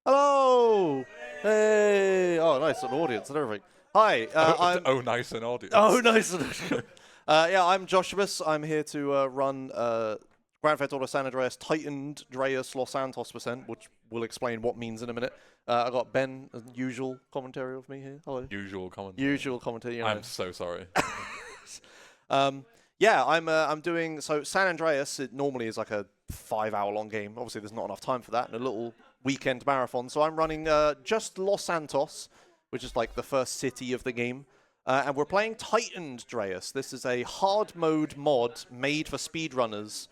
Hello! Hey! Oh, nice, an audience and everything. Hi, I'm... nice an audience. Oh, nice. Yeah, I'm Joshimuz. I'm here to run Grand Theft Auto San Andreas Tightened'Reas Los Santos %, which we'll explain what means in a minute. I got Ben, as usual commentary with me here. Hello. Usual commentary. Usual commentary. You know. I'm so sorry. Yeah, I'm doing so. San Andreas, it normally is like a 5-hour-long game. Obviously, there's not enough time for that, and a little weekend marathon. So I'm running just Los Santos, which is like the first city of the game. And we're playing Tightened'Reas. This is a hard mode mod made for speedrunners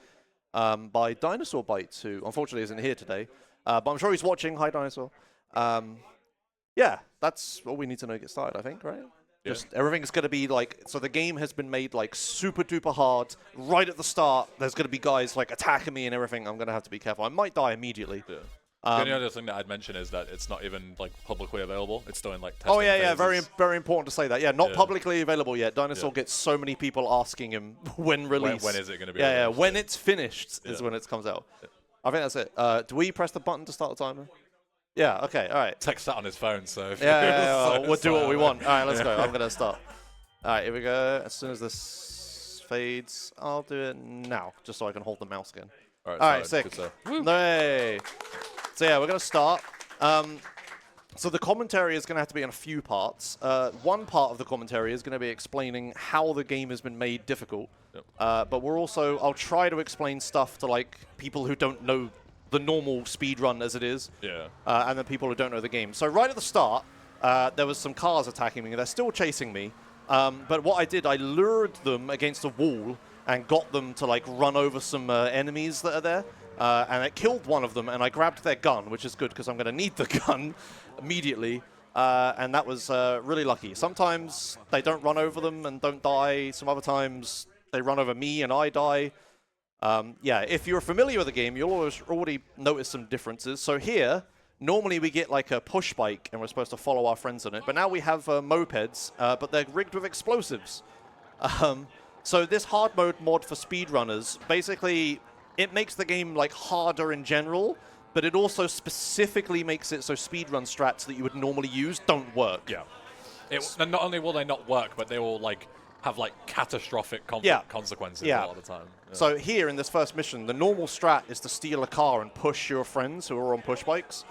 by Dinosaur Bites, who unfortunately isn't here today. But I'm sure he's watching. Hi, Dinosaur. Yeah, that's all we need to know to get started, I think, right? Yeah. Just everything's going to be like, so the game has been made like super duper hard. Right at the start, there's going to be guys like attacking me and everything. I'm going to have to be careful. I might die immediately. Yeah. The only other thing that I'd mention is that it's not even like publicly available. It's still in like testing Oh yeah, phases. very important to say that. Yeah, not publicly available yet. Dinosaur gets so many people asking him when released. When is it going to be? Yeah, released? when it's finished is when it comes out. Yeah. I think that's it. Do we press the button to start the timer? Yeah. Okay. All right. Text that on his phone, so we'll do what we want. All right, let's go. I'm gonna start. All right, here we go. As soon as this fades, I'll do it now, just so I can hold the mouse again. All right, sick. Hey. So yeah, we're gonna start. So the commentary is gonna have to be in a few parts. One part of the commentary is gonna be explaining how the game has been made difficult. Yep. But I'll try to explain stuff to like people who don't know the normal speedrun as it is. Yeah. And then people who don't know the game. So right at the start, there was some cars attacking me. They're still chasing me. But what I did, I lured them against a wall and got them to like run over some enemies that are there. And it killed one of them, and I grabbed their gun, which is good because I'm going to need the gun immediately. And that was really lucky. Sometimes they don't run over them and don't die. Some other times they run over me and I die. Yeah, if you're familiar with the game, you'll already notice some differences. So here, normally we get like a push bike, and we're supposed to follow our friends on it. But now we have mopeds, but they're rigged with explosives. So this hard mode mod for speedrunners, basically, it makes the game like harder in general, but it also specifically makes it so speedrun strats that you would normally use don't work. Yeah. And not only will they not work, but they will like have like catastrophic consequences a lot of the time. Yeah. So here in this first mission, the normal strat is to steal a car and push your friends who are on push bikes.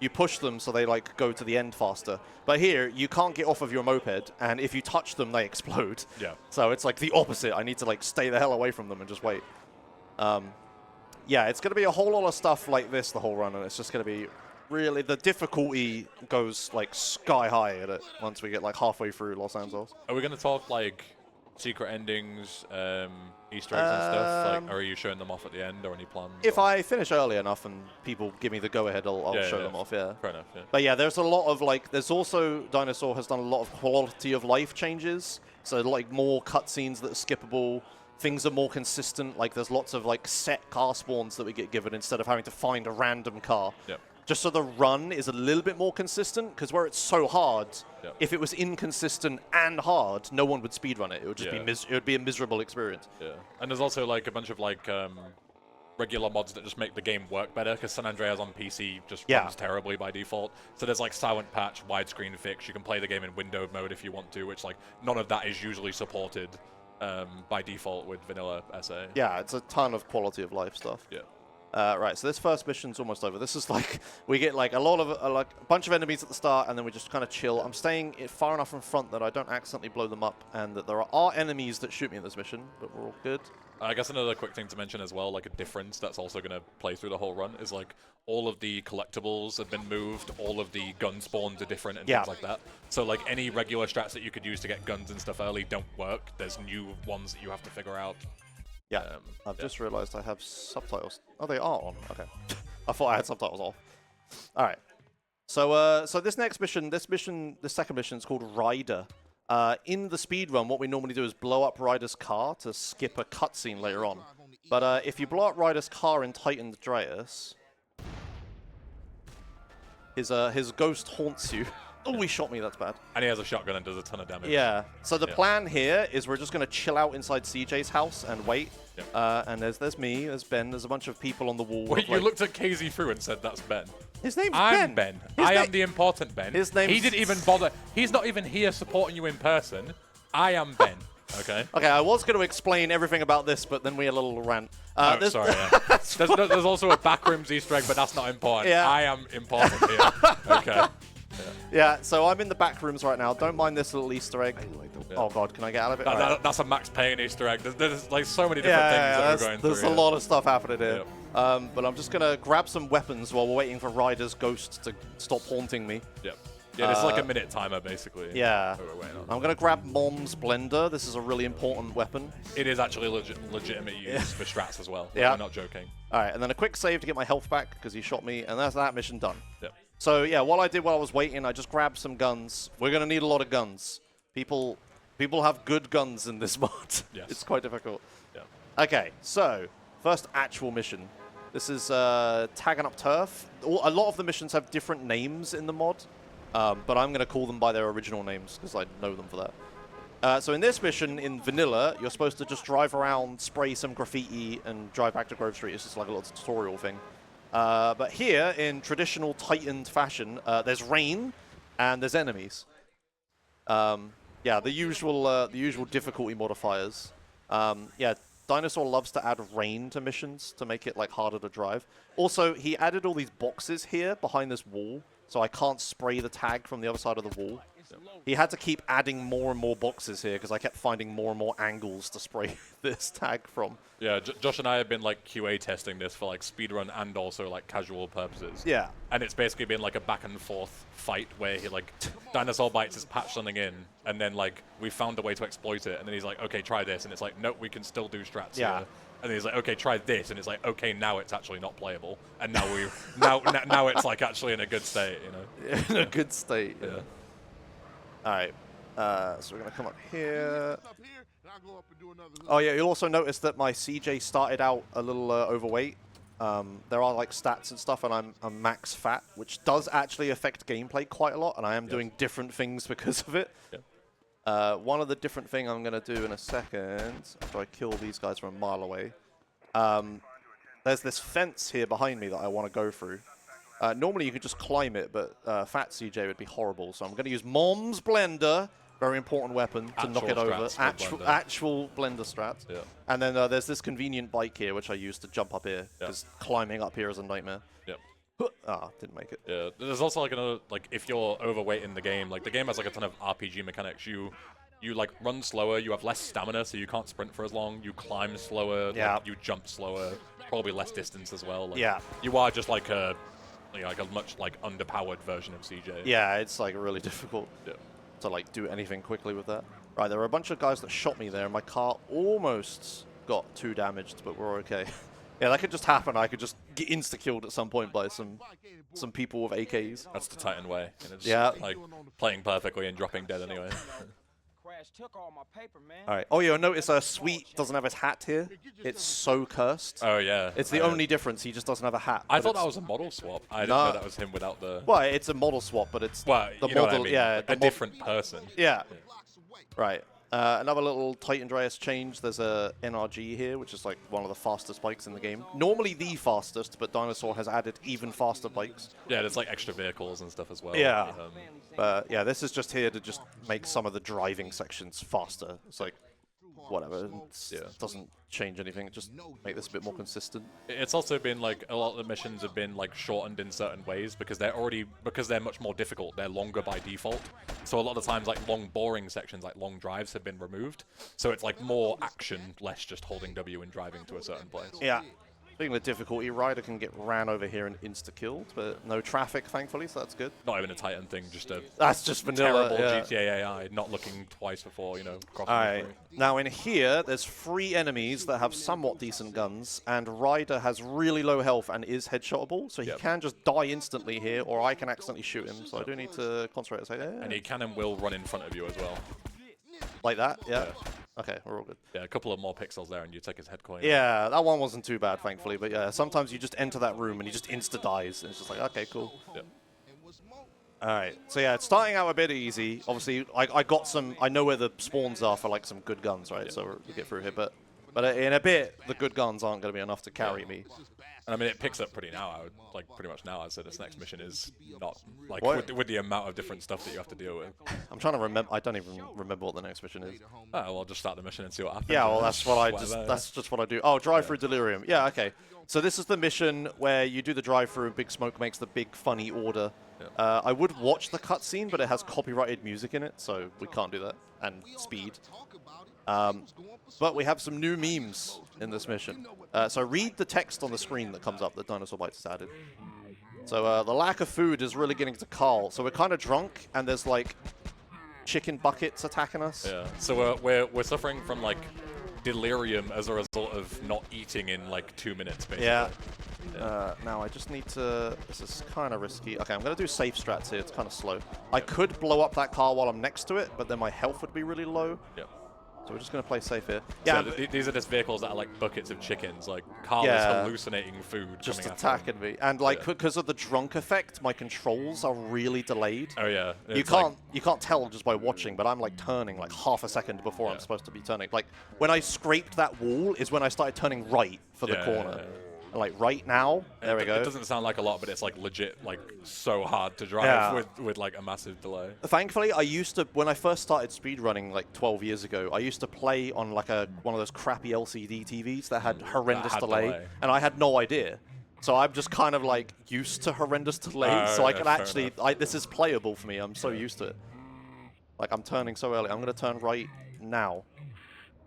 You push them so they like go to the end faster. But here, you can't get off of your moped, and if you touch them, they explode. Yeah. So it's like the opposite. I need to like stay the hell away from them and just wait. Yeah, it's going to be a whole lot of stuff like this the whole run, and it's just going to be really, the difficulty goes like sky high at it once we get like halfway through Los Santos. Are we going to talk like secret endings, Easter eggs and stuff? Like, or are you showing them off at the end, or any plans? If I finish early enough and people give me the go-ahead, I'll show them off, yeah. Fair enough, yeah. But yeah, there's a lot of like, there's also, Dinosaur has done a lot of quality of life changes. So like more cutscenes that are skippable. Things are more consistent, like there's lots of like set car spawns that we get given instead of having to find a random car. Yep. Just so the run is a little bit more consistent, because where it's so hard, if it was inconsistent and hard, no one would speedrun it. It would just be it would be a miserable experience. Yeah, and there's also like a bunch of like regular mods that just make the game work better, because San Andreas on PC just runs terribly by default. So there's like silent patch, widescreen fix. You can play the game in windowed mode if you want to, which like none of that is usually supported by default with vanilla SA. Yeah, it's a ton of quality of life stuff. Yeah. Right, so this first mission's almost over. This is like, we get like a lot of, like a bunch of enemies at the start, and then we just kind of chill. I'm staying far enough in front that I don't accidentally blow them up, and that there are enemies that shoot me in this mission, but we're all good. I guess another quick thing to mention as well, like a difference that's also going to play through the whole run, is like all of the collectibles have been moved, all of the gun spawns are different and things like that. So like any regular strats that you could use to get guns and stuff early don't work. There's new ones that you have to figure out. Yeah, I've just realized I have subtitles. Oh, they are on. Okay. I thought I had subtitles off. All right. So this next mission, the second mission is called Ryder. In the speedrun, what we normally do is blow up Ryder's car to skip a cutscene later on. But if you blow up Ryder's car in Tightened'Reas, his ghost haunts you. Oh, he shot me, that's bad. And he has a shotgun and does a ton of damage. Yeah. So the plan here is we're just going to chill out inside CJ's house and wait. Yep. And there's me, there's Ben, there's a bunch of people on the wall. Wait, you like, looked at KZ through and said that's Ben? His name's I'm Ben. Ben. I am the important Ben. His name's... He didn't even bother. He's not even here supporting you in person. I am Ben. Okay. Okay, I was going to explain everything about this, but then we had a little rant. Oh, sorry. Yeah. there's also a backrooms Easter egg, but that's not important. Yeah. I am important here. Okay. Yeah, so I'm in the back rooms right now. Don't mind this little Easter egg. Oh god, can I get out of it? That's a Max Payne Easter egg. There's like so many different things that we're going through. There's a lot of stuff happening here. But I'm just gonna grab some weapons while we're waiting for Ryder's ghost to stop haunting me. Yep. Yeah, it's like a minute timer basically. Yeah. I'm gonna grab Mom's blender. This is a really important weapon. It is actually legitimate use for strats as well. Yeah. I'm not joking. All right, and then a quick save to get my health back because he shot me, and that's that mission done. Yep. So yeah, what I did while I was waiting, I just grabbed some guns. We're gonna need a lot of guns. People have good guns in this mod. Yes. It's quite difficult. Yeah. Okay, so first actual mission. This is tagging up turf. A lot of the missions have different names in the mod, but I'm gonna call them by their original names because I know them for that. So in this mission, in vanilla, you're supposed to just drive around, spray some graffiti, and drive back to Grove Street. It's just like a little tutorial thing. But here, in traditional Tightened fashion, there's rain and there's enemies. Yeah, the usual difficulty modifiers. Yeah, Dinosaur loves to add rain to missions to make it like harder to drive. Also, he added all these boxes here behind this wall, so I can't spray the tag from the other side of the wall. He had to keep adding more and more boxes here because I kept finding more and more angles to spray this tag from. Yeah, Josh and I have been like QA testing this for like speedrun and also like casual purposes. Yeah. And it's basically been like a back and forth fight where he like Dinosaur bites his patch something in, and then like we found a way to exploit it, and then he's like, okay, try this, and it's like, nope, we can still do strats here. And then he's like, okay, try this, and it's like, okay, now it's actually not playable, and now now it's like actually in a good state, you know. In a good state. Yeah. All right, so we're going to come up here. Oh, yeah, you'll also notice that my CJ started out a little overweight. There are, like, stats and stuff, and I'm max fat, which does actually affect gameplay quite a lot, and I am doing different things because of it. One of the different things I'm going to do in a second, after I kill these guys from a mile away, there's this fence here behind me that I want to go through. Normally you could just climb it, but Fat CJ would be horrible. So I'm going to use Mom's blender, very important weapon, to knock it over. Actual blender strats. Yeah. And then there's this convenient bike here, which I use to jump up here, because climbing up here is a nightmare. Yep. Ah, didn't make it. Yeah. There's also like another, like if you're overweight in the game, like the game has like a ton of RPG mechanics. You like run slower, you have less stamina, so you can't sprint for as long. You climb slower, like, you jump slower, probably less distance as well. Like, you are just like a much like underpowered version of CJ. Yeah, it's like really difficult to like do anything quickly with that. Right, there were a bunch of guys that shot me there, and my car almost got 2 damaged, but we're okay. Yeah, that could just happen. I could just get insta-killed at some point by some people with AKs. That's the Titan way. And it's like playing perfectly and dropping dead anyway. Took all my paper, man. All right. Oh, yeah, notice Sweet doesn't have his hat here. It's so cursed. Oh, yeah. It's the only difference. He just doesn't have a hat. I thought that was a model swap. I didn't know that was him without the... Well, it's a model swap, but it's the model. What I mean. Yeah, a different person. Yeah. Right. Another little Tightened'Reas change. There's a NRG here, which is like one of the fastest bikes in the game. Normally the fastest, but Dinosaur has added even faster bikes. Yeah, there's like extra vehicles and stuff as well. Yeah. But yeah, this is just here to just make some of the driving sections faster. It's like, whatever. It doesn't change anything. It just make this a bit more consistent. It's also been like a lot of the missions have been like shortened in certain ways because they're much more difficult. They're longer by default. So a lot of the times like long boring sections, like long drives have been removed. So it's like more action, less just holding W and driving to a certain place. Yeah. Speaking of difficulty, Ryder can get ran over here and insta-killed, but no traffic, thankfully, so that's good. Not even a Titan thing, just that's just vanilla, terrible GTA AI, not looking twice before, you know, crossing. Alright, now in here, there's 3 enemies that have somewhat decent guns, and Ryder has really low health and is headshotable, so he can just die instantly here, or I can accidentally shoot him, so I do need to concentrate. And he can and will run in front of you as well. Like that? Yeah. Okay, we're all good. Yeah, a couple of more pixels there and you take his head coin. Yeah, that one wasn't too bad, thankfully. But yeah, sometimes you just enter that room and he just insta-dies. And it's just like, okay, cool. Yep. All right. So yeah, it's starting out a bit easy. Obviously, I got some... I know where the spawns are for like some good guns, right? So we'll get through here. But But in a bit, the good guns aren't going to be enough to carry me. And I mean, it picks up pretty now. I would, like pretty much now. I'd say this next mission is not like with the amount of different stuff that you have to deal with. I'm trying to remember. I don't even remember what the next mission is. Oh, well, I'll just start the mission and see what happens. Yeah, well, that's what I just. That's just what I do. Oh, drive through delirium. Yeah, okay. So this is the mission where you do the drive through and Big Smoke makes the big funny order. Yeah. I would watch the cutscene, but it has copyrighted music in it, so we can't do that. And speed. But we have some new memes in this mission. So read the text on the screen that comes up that Dinosaur Bites has added. So the lack of food is really getting to Carl. So we're kind of drunk, and there's like chicken buckets attacking us. Yeah. So we're suffering from like delirium as a result of not eating in like 2 minutes, basically. Yeah. Now I just need to... This is kind of risky. Okay, I'm going to do safe strats here. It's kind of slow. I could blow up that car while I'm next to it, but then my health would be really low. Yep. So we're just going to play safe here. Yeah, so these are just vehicles that are like buckets of chickens. Like, Carl is hallucinating food just coming attacking me. And like, because of the drunk effect, my controls are really delayed. Oh, yeah. You can't tell just by watching, but I'm like turning like half a second before I'm supposed to be turning. Like, when I scraped that wall is when I started turning right for the corner. Yeah. Like right now, there we go. It doesn't sound like a lot, but it's like legit, like so hard to drive with like a massive delay. Thankfully, I used to, when I first started speedrunning like 12 years ago, I used to play on like one of those crappy LCD TVs that had horrendous delay, and I had no idea. So I'm just kind of like used to horrendous delay, so I can actually, this is playable for me. I'm so used to it. Like I'm turning so early. I'm gonna turn right now.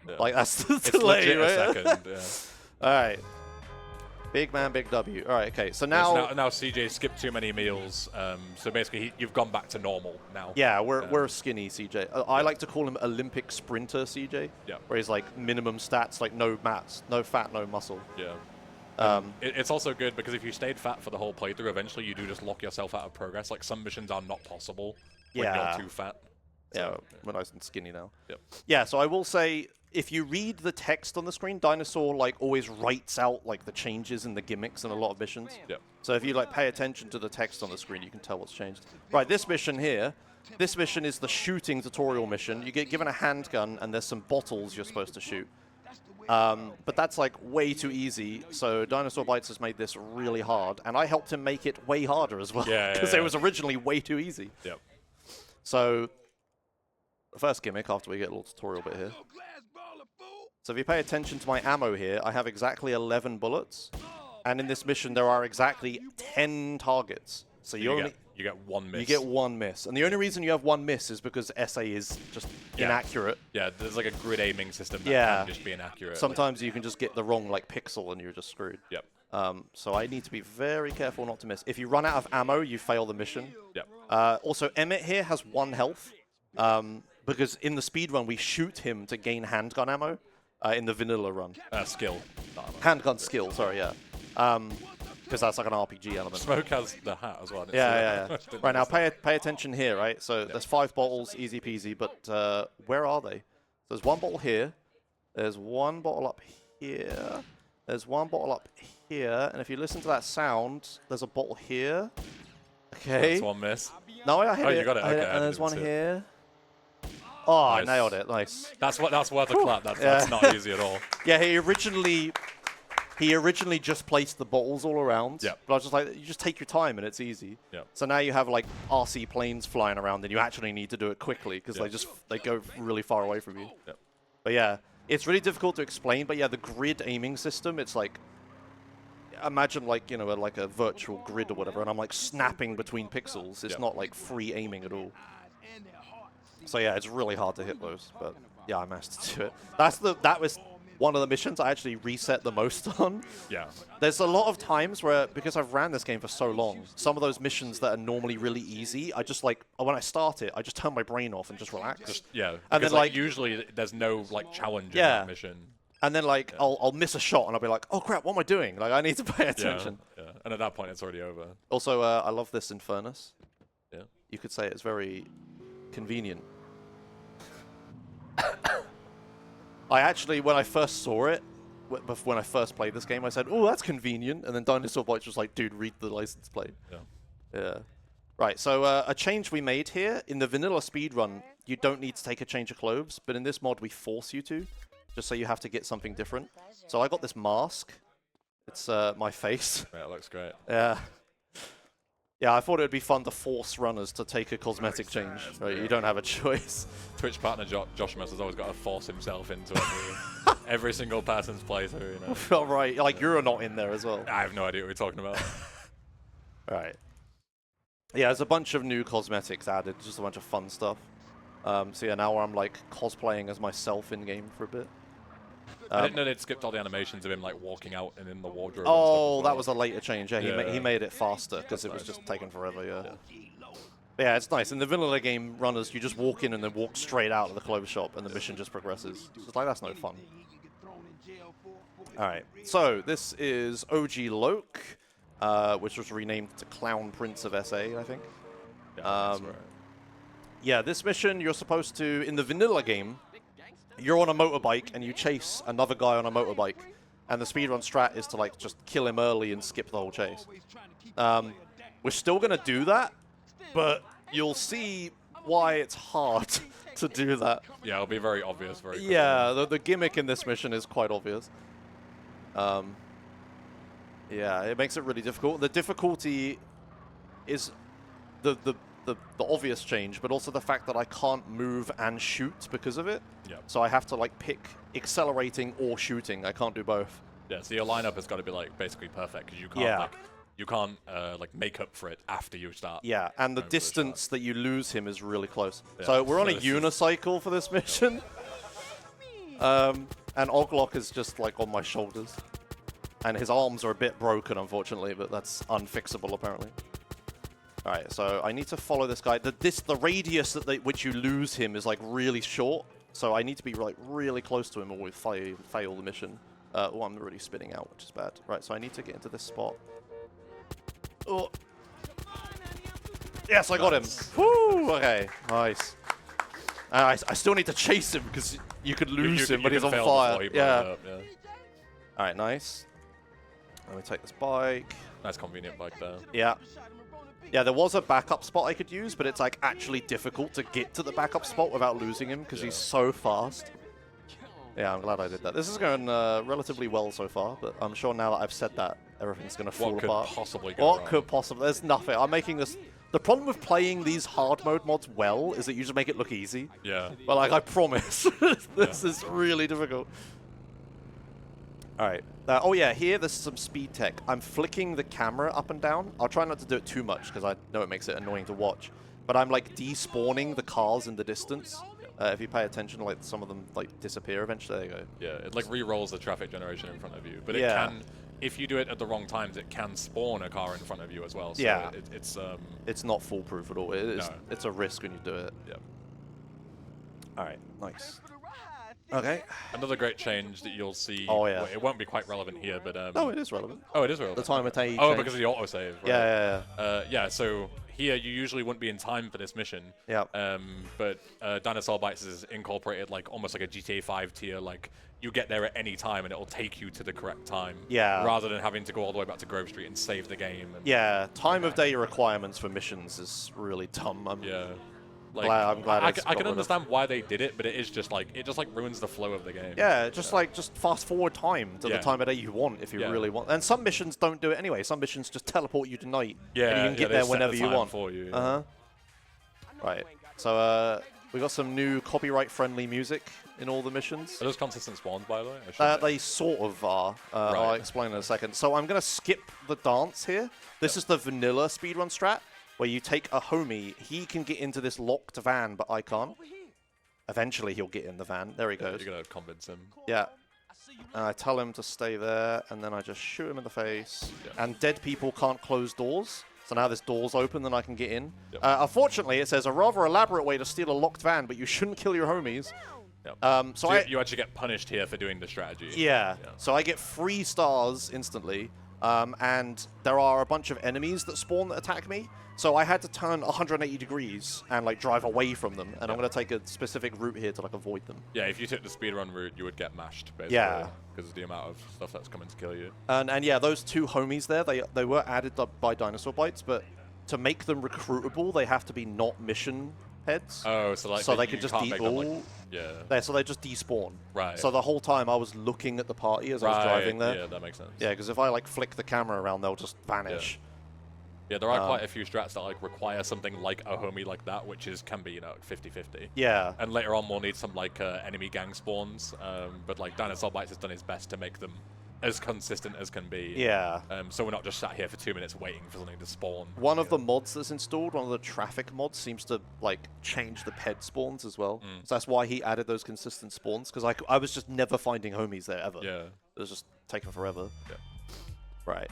Yeah. Like that's the delay, legit right? a second. Yeah. All right. Big man, big W. All right, okay. So now CJ skipped too many meals. So basically, you've gone back to normal now. Yeah, we're skinny CJ. I like to call him Olympic sprinter CJ. Yeah. Where he's like minimum stats, like no mass, no fat, no muscle. Yeah. It's also good because if you stayed fat for the whole playthrough, eventually you do just lock yourself out of progress. Like some missions are not possible when you're too fat. So, we're nice and skinny now. Yep. Yeah, so I will say, if you read the text on the screen, Dinosaur like always writes out like the changes and the gimmicks in a lot of missions. Yep. So if you like pay attention to the text on the screen, you can tell what's changed. Right, this mission here, this mission is the shooting tutorial mission. You get given a handgun and there's some bottles you're supposed to shoot. But that's like way too easy, so Dinosaur Bites has made this really hard, and I helped him make it way harder as well, because it was originally way too easy. Yep. So the first gimmick, after we get a little tutorial bit here. So if you pay attention to my ammo here, I have exactly 11 bullets, and in this mission there are exactly 10 targets. So you get one miss. You get one miss, and the only reason you have one miss is because SA is just inaccurate. Yeah, there's like a grid aiming system that can just be inaccurate. Sometimes you can just get the wrong like pixel and you're just screwed. Yep. So I need to be very careful not to miss. If you run out of ammo, you fail the mission. Yep. Also, Emmett here has 1 health. Because in the speed run, we shoot him to gain handgun ammo in the vanilla run. Skill. Handgun skill, sorry, yeah. Because that's like an RPG element. Smoke has the hat as well. Yeah. Right, now pay attention here, right? So there's 5 bottles, easy peasy, but where are they? So there's 1 bottle here. There's 1 bottle up here. There's 1 bottle up here. And if you listen to that sound, there's a bottle here. Okay. That's 1 miss. No, I hit it. You got it. Okay, and there's 1 here. Oh, nice. I nailed it. Nice. That's worth a clap. That's not easy at all. Yeah, he originally just placed the bottles all around. Yeah. But I was just like, you just take your time and it's easy. Yeah. So now you have like RC planes flying around and you actually need to do it quickly because they go really far away from you. Yeah. But yeah, it's really difficult to explain. But yeah, the grid aiming system, it's like, imagine like, you know, like a virtual grid or whatever, and I'm like snapping between pixels. It's not like free aiming at all. So yeah, it's really hard to hit those, but yeah, I managed to do it. That was one of the missions I actually reset the most on. Yeah. There's a lot of times where, because I've ran this game for so long, some of those missions that are normally really easy, I just like, when I start it, I just turn my brain off and just relax. And then like usually there's no like challenge in that mission. And then like I'll miss a shot and I'll be like, oh crap, what am I doing? Like I need to pay attention. Yeah. And at that point it's already over. Also, I love this Infernus. Yeah. You could say it's very convenient. I actually, when I first saw it, when I first played this game, I said, oh, that's convenient. And then Dinosaur Bites was like, dude, read the license plate. Yeah. Right, so a change we made here, in the vanilla speedrun, you don't need to take a change of clothes, but in this mod, we force you to. just so you have to get something different. So I got this mask. It's my face. Yeah, it looks great. Yeah. Yeah, I thought it would be fun to force runners to take a cosmetic change. Right? You don't have a choice. Twitch partner Joshimuz has always got to force himself into every single person's playthrough. You know? All right, like you're not in there as well. I have no idea what we're talking about. Right. Yeah, there's a bunch of new cosmetics added, just a bunch of fun stuff. So yeah, now I'm like cosplaying as myself in game for a bit. I didn't know they'd skipped all the animations of him like walking out and in the wardrobe. Oh, and stuff as well. that was a later change. Yeah, he made it faster because it was just taking forever. Yeah. Yeah, it's nice. In the vanilla game, runners, you just walk in and then walk straight out of the clothes shop, and the mission just progresses. It's like that's no fun. All right, so this is OG Loke, which was renamed to Clown Prince of SA, I think. Yeah, that's right. Yeah, this mission you're supposed to, in the vanilla game, you're on a motorbike and you chase another guy on a motorbike, and the speedrun strat is to like just kill him early and skip the whole chase. We're still gonna do that, but you'll see why it's hard to do that. Yeah, it'll be very obvious very quickly. Yeah, the gimmick in this mission is quite obvious. Yeah, it makes it really difficult. The difficulty is the obvious change, but also the fact that I can't move and shoot because of it. Yep. So I have to like pick accelerating or shooting. I can't do both. Yeah, so your lineup has got to be like basically perfect because you can't like make up for it after you start. Yeah, and the distance that you lose him is really close. Yeah, So we're on a so this is- unicycle for this mission. And Oglock is just like on my shoulders. And his arms are a bit broken, unfortunately, but that's unfixable apparently. Alright, so I need to follow this guy. The radius which you lose him is like really short, so I need to be like really close to him or we fail the mission. Oh, I'm already spinning out, which is bad. Right, so I need to get into this spot. Oh. Yes, I got him. Woo! Okay, nice. I still need to chase him because you could lose him, but he's on fire. Yeah. Alright, nice. Let me take this bike. Nice convenient bike there. Yeah. Yeah, there was a backup spot I could use, but it's like actually difficult to get to the backup spot without losing him because he's so fast. Yeah, I'm glad I did that. This is going relatively well so far, but I'm sure now that I've said that, everything's going to fall apart. What could possibly go wrong? What could possibly? There's nothing. I'm making this... The problem with playing these hard mode mods well is that you just make it look easy. Yeah. But like, I promise, this is really difficult. All right. Oh yeah, here there's some speed tech. I'm flicking the camera up and down. I'll try not to do it too much because I know it makes it annoying to watch. But I'm like despawning the cars in the distance. If you pay attention, like some of them like disappear eventually. There you go. Yeah, it like re-rolls the traffic generation in front of you. But it Yeah. can, if you do it at the wrong times, it can spawn a car in front of you as well. So Yeah. it's not foolproof at all. No. It's a risk when you do it. Yeah. All right, nice. Okay. Another great change that you'll see. Oh, yeah. Well, it won't be quite relevant here, but No, it is relevant. oh, it is relevant. The time it takes. Oh, because of the autosave. Right? Yeah. Yeah, so here you usually wouldn't be in time for this mission. Yeah. But Dinosaur Bites is incorporated like almost like a GTA 5 tier. Like you get there at any time and it'll take you to the correct time. Yeah. Rather than having to go all the way back to Grove Street and save the game. And Yeah, time of day requirements for missions is really dumb. Yeah. Like, I'm glad I it's can got rid of- understand why they did it, but it is just like it just like ruins the flow of the game. Yeah, just fast forward time to the Yeah. time of day you want if you Yeah. really want. And some missions don't do it anyway. Some missions just teleport you to night. Yeah, and you can get they there set whenever the you time want. for you. Yeah. Uh-huh. Right. So we got some new copyright-friendly music in all the missions. Are those consistent spawns, by the way? I should They sort of are. I'll Right. explain in a second. So I'm going to skip the dance here. This is the vanilla speedrun strat, where you take a homie. He can get into this locked van, but I can't. Eventually he'll get in the van. There he goes. You're gonna convince him. Yeah. And I tell him to stay there, and then I just shoot him in the face. Yeah. And dead people can't close doors. So now this door's open, then I can get in. Yep. Unfortunately, it says a rather elaborate way to steal a locked van, but you shouldn't kill your homies. Yep. So you actually get punished here for doing the strategy. Yeah. So I get 3 stars instantly, and there are a bunch of enemies that spawn that attack me. So I had to turn 180 degrees and like drive away from them, and I'm going to take a specific route here to like avoid them. Yeah, if you took the speedrun route, you would get mashed, basically. Yeah. Because of the amount of stuff that's coming to kill you. And yeah, those 2 homies there, they were added by Dinosaur Bites, but to make them recruitable, they have to be not mission heads. Oh, so like so they you could just can't make them, like, yeah. So they just despawn. Right. So the whole time I was looking at the party as I was driving there. Yeah, that makes sense. Yeah, because if I like flick the camera around, they'll just vanish. Yeah, there are quite a few strats that like require something like a homie like that, which can be 50-50. Yeah. And later on we'll need some like enemy gang spawns, but like Dinosaur Bites has done his best to make them as consistent as can be. Yeah. So we're not just sat here for 2 minutes waiting for something to spawn. One of the mods that's installed, one of the traffic mods, seems to like change the ped spawns as well. So that's why he added those consistent spawns, because I was just never finding homies there ever. Yeah. It was just taking forever. Yeah. Right.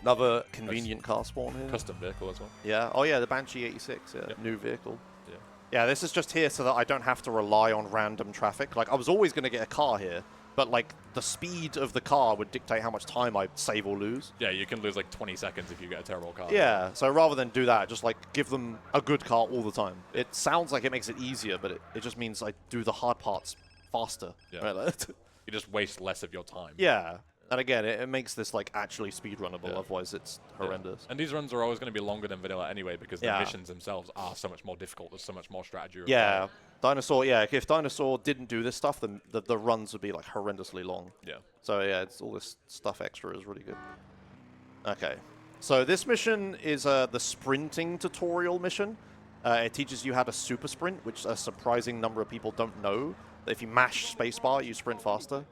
Another convenient car spawn here. Custom vehicle as well. Yeah. Oh yeah, the Banshee 86. Yeah. Yep. New vehicle. Yeah. Yeah, this is just here so that I don't have to rely on random traffic. Like, I was always going to get a car here, but like the speed of the car would dictate how much time I save or lose. Yeah, you can lose like 20 seconds if you get a terrible car. Yeah, so rather than do that, just like give them a good car all the time. It sounds like it makes it easier, but it just means I do the hard parts faster. Yeah. Right? You just waste less of your time. Yeah. And again, it makes this like actually speedrunnable, otherwise it's horrendous. And these runs are always going to be longer than vanilla anyway, because the missions themselves are so much more difficult. There's so much more strategy required. Yeah, Dinosaur. Yeah, if Dinosaur didn't do this stuff, then the runs would be like horrendously long. Yeah. So yeah, it's all this stuff extra is really good. Okay, so this mission is the sprinting tutorial mission. It teaches you how to super sprint, which a surprising number of people don't know. That if you mash spacebar, you sprint faster.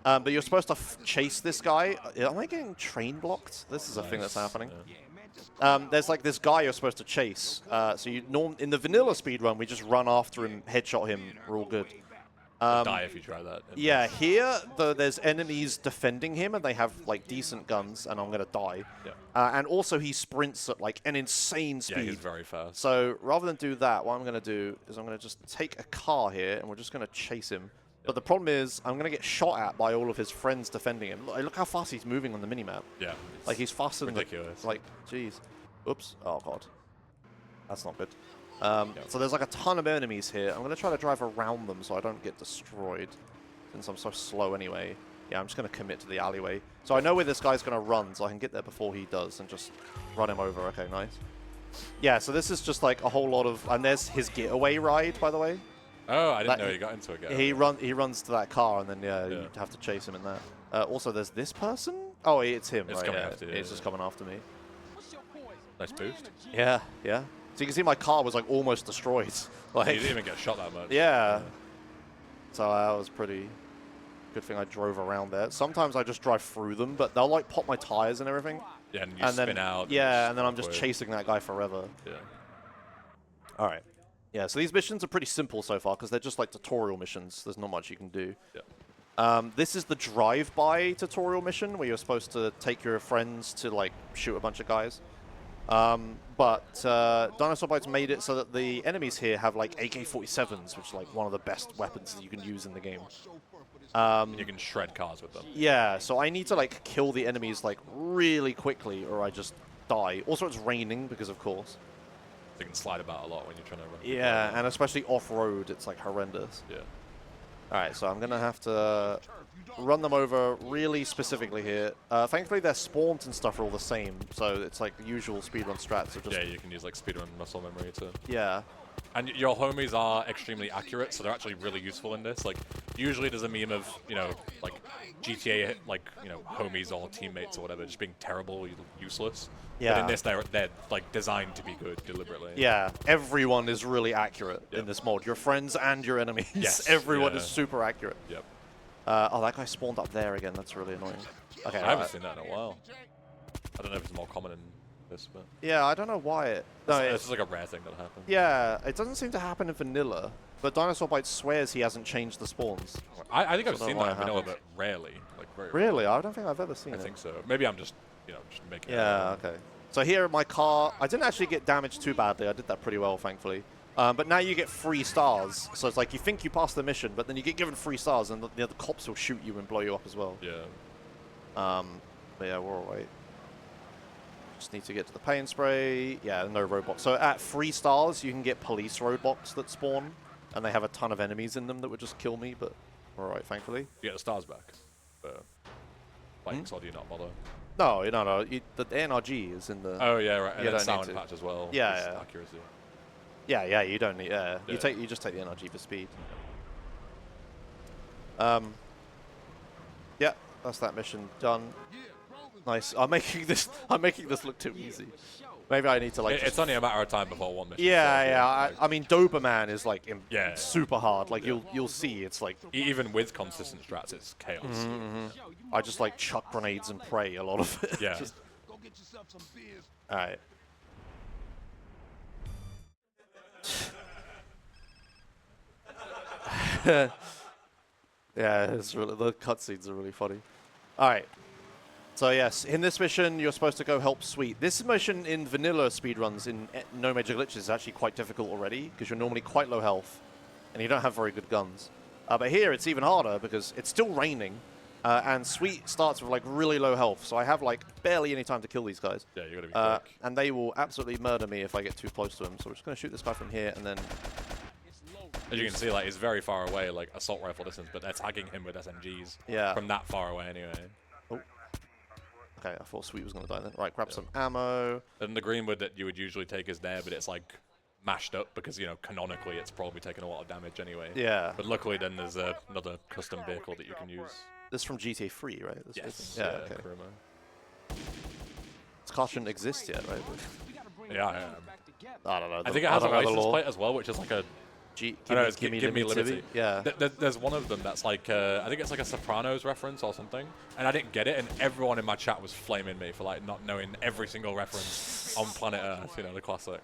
But you're supposed to chase this guy. Am I getting train blocked? This is a thing that's happening. Yeah. There's like this guy you're supposed to chase. So in the vanilla speedrun, we just run after him, headshot him. We're all good. Die if you try that. Yeah, here there's enemies defending him, and they have like decent guns, and I'm gonna die. Yeah. And also he sprints at like an insane speed. Yeah, he's very fast. So rather than do that, what I'm gonna do is I'm gonna just take a car here, and we're just gonna chase him. But the problem is, I'm going to get shot at by all of his friends defending him. Look how fast he's moving on the minimap. Yeah. Like, he's faster than ridiculous. Like, jeez. Oops. Oh, God. That's not good. So there's like a ton of enemies here. I'm going to try to drive around them so I don't get destroyed, since I'm so slow anyway. Yeah, I'm just going to commit to the alleyway. So I know where this guy's going to run, so I can get there before he does and just run him over. Okay, nice. Yeah, so this is just like a whole lot of... And there's his getaway ride, by the way. Oh, I didn't know he got into it. He runs to that car, and then you have to chase him in that. Also, there's this person. Oh, it's him. It's right? coming after you. It's just coming after me. Nice boost. Yeah, yeah. So you can see my car was like almost destroyed. Like, You didn't even get shot that much. Yeah. So that was pretty good thing I drove around there. Sometimes I just drive through them, but they'll like pop my tires and everything. Yeah, and you spin then, out. Yeah, and then I'm just chasing that guy forever. Yeah. All right. Yeah, so these missions are pretty simple so far because they're just like tutorial missions. There's not much you can do. Yeah. This is the drive-by tutorial mission where you're supposed to take your friends to like shoot a bunch of guys. But Dinosaur Bites made it so that the enemies here have like AK-47s, which is like one of the best weapons that you can use in the game. You can shred cars with them. Yeah, so I need to like kill the enemies like really quickly or I just die. Also, it's raining because of course. You can slide about a lot when you're trying to run. Yeah, and especially off-road, it's like horrendous. Yeah. Alright, so I'm going to have to run them over really specifically here. Thankfully, their spawns and stuff are all the same, so it's like the usual speedrun strats. Of just Yeah, you can use like speedrun muscle memory to... Yeah. And your homies are extremely accurate, so they're actually really useful in this. Like, usually there's a meme of, you know, like GTA, like, you know, homies or teammates or whatever, just being terrible, useless. Yeah. But in this, they're like designed to be good deliberately. Yeah, everyone is really accurate in this mod. Your friends and your enemies. Yes. Everyone is super accurate. Yep. Oh, that guy spawned up there again. That's really annoying. Okay, I haven't seen that in a while. I don't know if it's more common in this, but... Yeah, I don't know why it... No, this is like a rare thing that happens. Yeah, it doesn't seem to happen in vanilla, but Dinosaur Bite swears he hasn't changed the spawns. I think I've So seen why that it in vanilla, happens. but rarely. Like, very Really? I don't think I've ever seen rarely. it. I think so. Maybe I'm just, you know, just making it Yeah, up. okay. So here my car, I didn't actually get damaged too badly. I did that pretty well, thankfully. But now you get 3 stars. So it's like you think you passed the mission, but then you get given 3 stars, and the other cops will shoot you and blow you up as well. Yeah. But yeah, we're all right. Just need to get to the paint spray. Yeah, no roadblocks. So at 3 stars, you can get police roadblocks that spawn, and they have a ton of enemies in them that would just kill me, but we're all right, thankfully. You get the stars back. Bikes, or do you not bother? No, no, no. The NRG is in the... Oh, yeah, right. And You then don't need silent to. patch as well. Yeah, Just yeah. accuracy. Yeah, you don't need. Yeah. You just take the energy for speed. Yeah, that's that mission done. Nice. I'm making this look too easy. Maybe I need to like. It's only a matter of time before one mission. Yeah. I mean, Doberman is like Yeah. super hard. Like you'll see, it's like Even with consistent strats, it's chaos. I just like chuck grenades and pray a lot of it. Yeah. All right. Yeah, it's really, the cutscenes are really funny. All right. So yes, in this mission, you're supposed to go help Sweet. This mission in vanilla speedruns in no major glitches is actually quite difficult already because you're normally quite low health and you don't have very good guns. But here it's even harder because it's still raining and Sweet starts with like really low health. So I have like barely any time to kill these guys. Yeah, you gotta be quick. And they will absolutely murder me if I get too close to them. So we're just gonna shoot this guy from here and then. As you can see, like he's very far away, like assault rifle distance, but they're tagging him with SMGs. Yeah. From that far away, anyway. Oh. Okay, I thought Sweet was gonna die then. Right, grab some ammo. And the greenwood that you would usually take is there, but it's like mashed up because, you know, canonically it's probably taking a lot of damage anyway. Yeah. But luckily then there's another custom vehicle that you can use. This is from GTA 3, right? This Yes. Yeah, okay. This car shouldn't exist yet, right? Yeah. I don't know. I think it has a license plate as well, which is like a... Give me liberty. Yeah. There's one of them that's like, I think it's like a Sopranos reference or something, and I didn't get it, and everyone in my chat was flaming me for like not knowing every single reference on planet Earth, you know, the classic.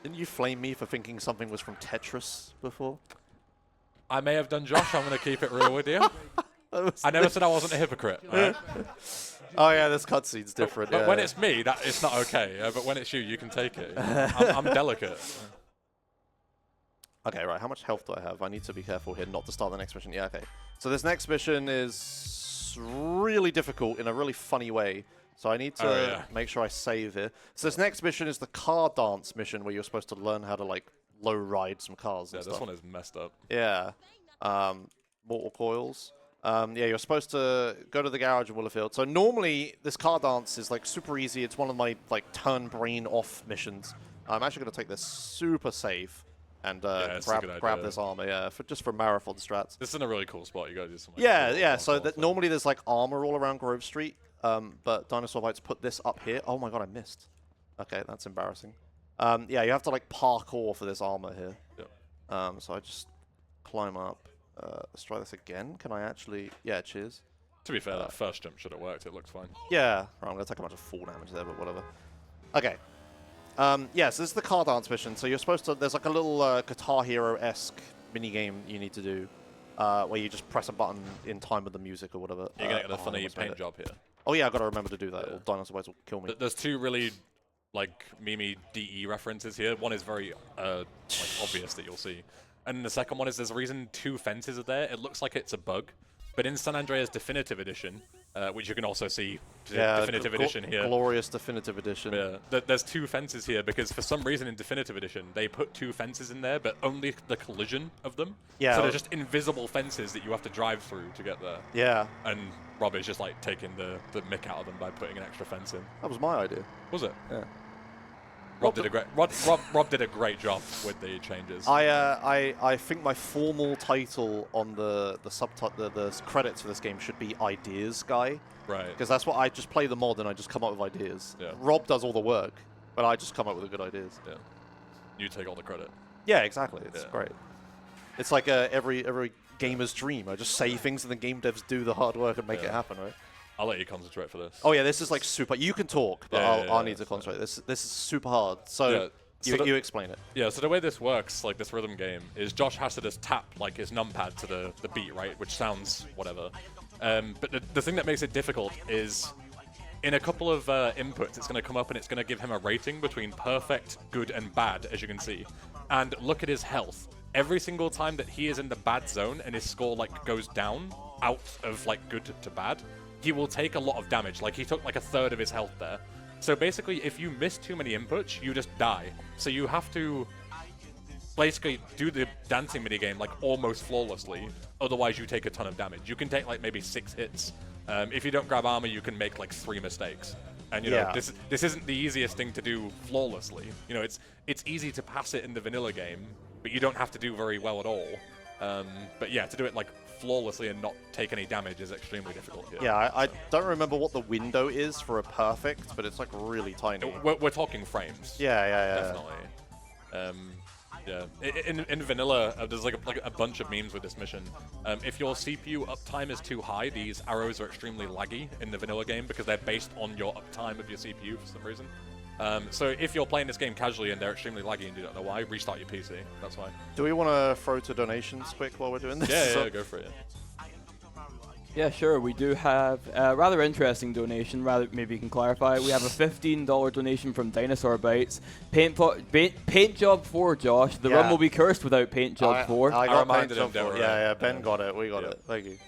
Didn't you flame me for thinking something was from Tetris before? I may have done, Josh. I'm going to keep it real with you. I never said I wasn't a hypocrite. Right? Oh yeah, this cutscene's different. But when it's me, it's not okay. But when it's you, you can take it. I'm delicate. Okay, right. How much health do I have? I need to be careful here not to start the next mission. Yeah, okay. So this next mission is really difficult in a really funny way. So I need to make sure I save here. So this next mission is the car dance mission where you're supposed to learn how to like low ride some cars and this stuff. one is messed up. Yeah. Mortal coils. Yeah, you're supposed to go to the garage in Willerfield. So normally this car dance is like super easy. It's one of my like turn brain off missions. I'm actually going to take this super safe and grab this armor, yeah, just for marathon strats. This is in a really cool spot. You got to do some. Like, yeah. So normally there's like armor all around Grove Street, but Dinosaur Bites put this up here. Oh my god, I missed. Okay, that's embarrassing. Yeah, you have to like parkour for this armor here. Yep. So I just climb up. Let's try this again. Can I actually? Yeah, cheers. To be fair, that first jump should have worked. It looks fine. Yeah, right, I'm gonna take a bunch of fall damage there, but whatever. Okay. Yeah, so this is the car dance mission. So you're supposed to, there's like a little Guitar Hero-esque minigame you need to do where you just press a button in time with the music or whatever. You're going to get a funny paint job here. Oh yeah, I've got to remember to do that, or Dinosaur Bites will kill me. There's two really, like, meme DE references here. One is very like, obvious that you'll see. And the second one is there's a reason two fences are there. It looks like it's a bug. But in San Andreas Definitive Edition, which you can also see, Definitive Edition here. Glorious Definitive Edition. Yeah, there's two fences here because for some reason in Definitive Edition, they put two fences in there, but only the collision of them. Yeah. So they're just invisible fences that you have to drive through to get there. Yeah. And Rob is just like taking the mick out of them by putting an extra fence in. That was my idea. Was it? Yeah. Rob did a great job with the changes. I think my formal title on the credits for this game should be Ideas Guy. Right. Because that's what I just play the mod and I just come up with ideas. Yeah. Rob does all the work, but I just come up with the good ideas. Yeah. You take all the credit. Yeah, exactly. It's great. It's like every gamer's dream. I just say things and the game devs do the hard work and make it happen, right? I'll let you concentrate for this. Oh yeah, this is like super. You can talk, but I'll need to concentrate. This is super hard. So, you explain it. Yeah. So the way this works, like this rhythm game, is Josh has to just tap like his numpad to the beat, right? Which sounds whatever. But the thing that makes it difficult is in a couple of inputs, it's going to come up and it's going to give him a rating between perfect, good, and bad, as you can see. And look at his health. Every single time that he is in the bad zone and his score like goes down out of like good to bad, he will take a lot of damage. Like he took like a third of his health there. So basically, if you miss too many inputs, you just die. So you have to basically do the dancing minigame like almost flawlessly. Otherwise, you take a ton of damage. You can take like maybe 6 hits. If you don't grab armor, you can make like 3 mistakes. And you know, this isn't the easiest thing to do flawlessly. You know, it's easy to pass it in the vanilla game, but you don't have to do very well at all. But yeah, to do it like flawlessly and not take any damage is extremely difficult here. Yeah, I don't remember what the window is for a perfect, but it's like really tiny. We're talking frames. Yeah. Definitely. Yeah. In vanilla, there's like a bunch of memes with this mission. If your CPU uptime is too high, these arrows are extremely laggy in the vanilla game because they're based on your uptime of your CPU for some reason. So if you're playing this game casually and they're extremely laggy and you don't know why, restart your PC. That's why. Do we want to throw to donations quick while we're doing this? Yeah, go for it. Yeah, sure. We do have a rather interesting donation. Maybe you can clarify. We have a $15 donation from Dinosaur Bites. Paint Job 4, Josh. The run will be cursed without Paint Job 4. I got reminded Paint Job 4. him. Yeah, Ben got it. We got it. Thank you.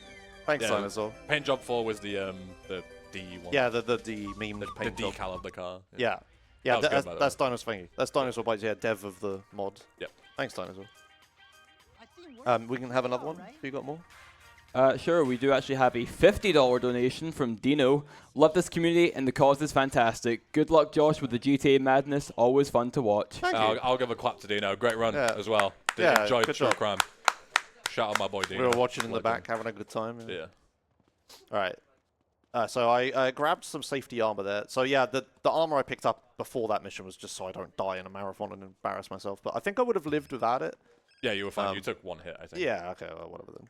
Thanks, Dinosaur. Paint Job 4 was the D one. Yeah, the D meme. The decal of the car. Yeah, that's Dinosaur. Thank you. That's Dinosaur Bites. Yeah, dev of the mod. Yep. Thanks, Dinosaur. We can have another one. Have you got more? Sure, we do actually have a $50 donation from Dino. Love this community and the cause is fantastic. Good luck, Josh, with the GTA madness. Always fun to watch. Thank you. I'll give a clap to Dino. Great run as well. Enjoyed True Crime. Shout out my boy Dino. We were watching in the back, having a good time. Yeah. All right. So I grabbed some safety armor there. So yeah, the armor I picked up before that mission was just so I don't die in a marathon and embarrass myself. But I think I would have lived without it. Yeah, you were fine. You took one hit, I think. Yeah, okay, well, whatever then.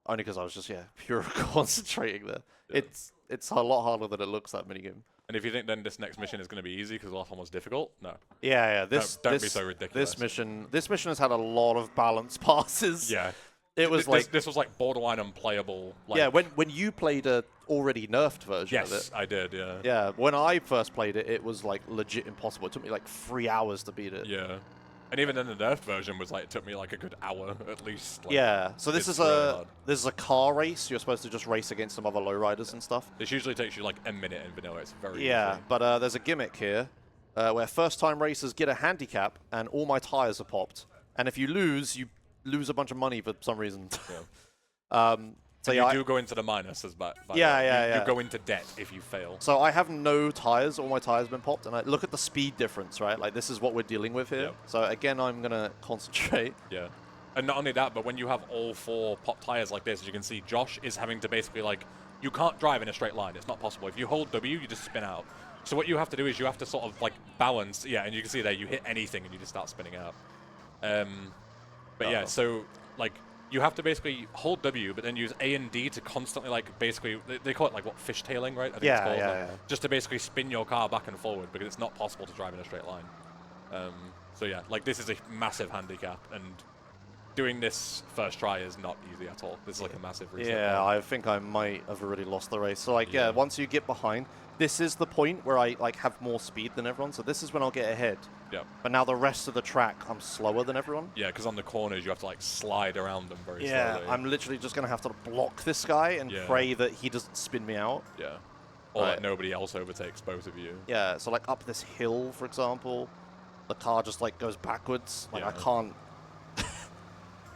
Only because I was just, pure concentrating there. Yeah. It's a lot harder than it looks, that minigame. And if you think then this next mission is going to be easy because the last one was difficult, no. Yeah. Don't be so ridiculous. This mission has had a lot of balance passes. Yeah. It was this was like borderline unplayable. Like, yeah, when you played a already nerfed version of it. Yes, I did, yeah. Yeah, when I first played it, it was like legit impossible. It took me like 3 hours to beat it. Yeah. And even then the nerfed version was like, it took me like a good hour at least. Like, yeah, so this is a car race. You're supposed to just race against some other lowriders and stuff. This usually takes you like a minute in vanilla. It's very easy. But there's a gimmick here where first-time racers get a handicap and all my tires are popped. And if you lose a bunch of money for some reason. Yeah. So you do go into the minuses, but you go into debt if you fail. So I have no tires. All my tires have been popped, and I look at the speed difference, right? Like this is what we're dealing with here. Yep. So again, I'm gonna concentrate. Yeah, and not only that, but when you have all 4 pop tires like this, as you can see, Josh is having to basically like, you can't drive in a straight line. It's not possible. If you hold W, you just spin out. So what you have to do is you have to sort of like balance. Yeah, and you can see there, you hit anything and you just start spinning out. But yeah, so like. You have to basically hold W, but then use A and D to constantly, like, basically, they call it, like, what, fishtailing, right? I think it's called. Yeah. Just to basically spin your car back and forward, because it's not possible to drive in a straight line. So, yeah, like, this is a massive handicap, and doing this first try is not easy at all. This is, like, a massive reset. Yeah, I think I might have already lost the race. So, like, once you get behind, this is the point where I, like, have more speed than everyone, so this is when I'll get ahead. Yeah. But now the rest of the track, I'm slower than everyone. Yeah, because on the corners, you have to, like, slide around them very slowly. Yeah, I'm literally just going to have to block this guy and pray that he doesn't spin me out. Yeah. Or that nobody else overtakes both of you. Yeah, so, like, up this hill, for example, the car just, like, goes backwards. Like, I can't...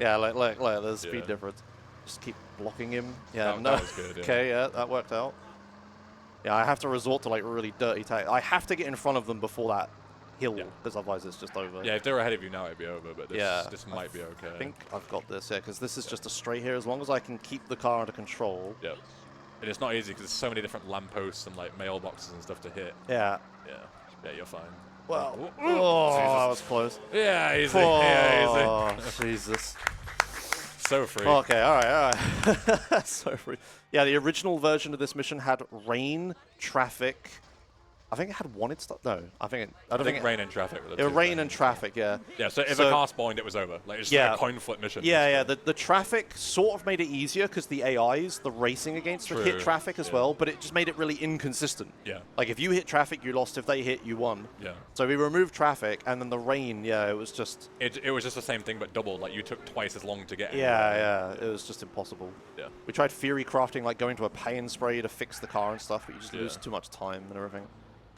yeah, like, there's a speed difference. Just keep blocking him. Yeah, that was good, Okay, yeah, that worked out. Yeah, I have to resort to, like, really dirty tactics. I have to get in front of them before that hill, because otherwise it's just over. Yeah, if they're ahead of you now, it'd be over, but this might be okay. I think I've got this, because this is just a straight here. As long as I can keep the car under control. Yep. And it's not easy, because there's so many different lampposts and, like, mailboxes and stuff to hit. Yeah. Yeah, you're fine. Well, that was close. Yeah, easy. Oh, easy. Jesus. So free. Okay, all right. So free. Yeah, the original version of this mission had rain, traffic. I think it had wanted stuff. No, I think rain and traffic. It was rain and traffic, yeah. Yeah, so if a car spawned, it was over. Like, it's like a coin flip mission. Yeah. The traffic sort of made it easier because the AIs, the racing against, would hit traffic as well, but it just made it really inconsistent. Yeah. Like, if you hit traffic, you lost. If they hit, you won. Yeah. So we removed traffic, and then the rain, it was just... It was just the same thing, but double. Like, you took twice as long to get Yeah, it was just impossible. Yeah. We tried theory crafting, like going to a pay and spray to fix the car and stuff, but you just lose too much time and everything.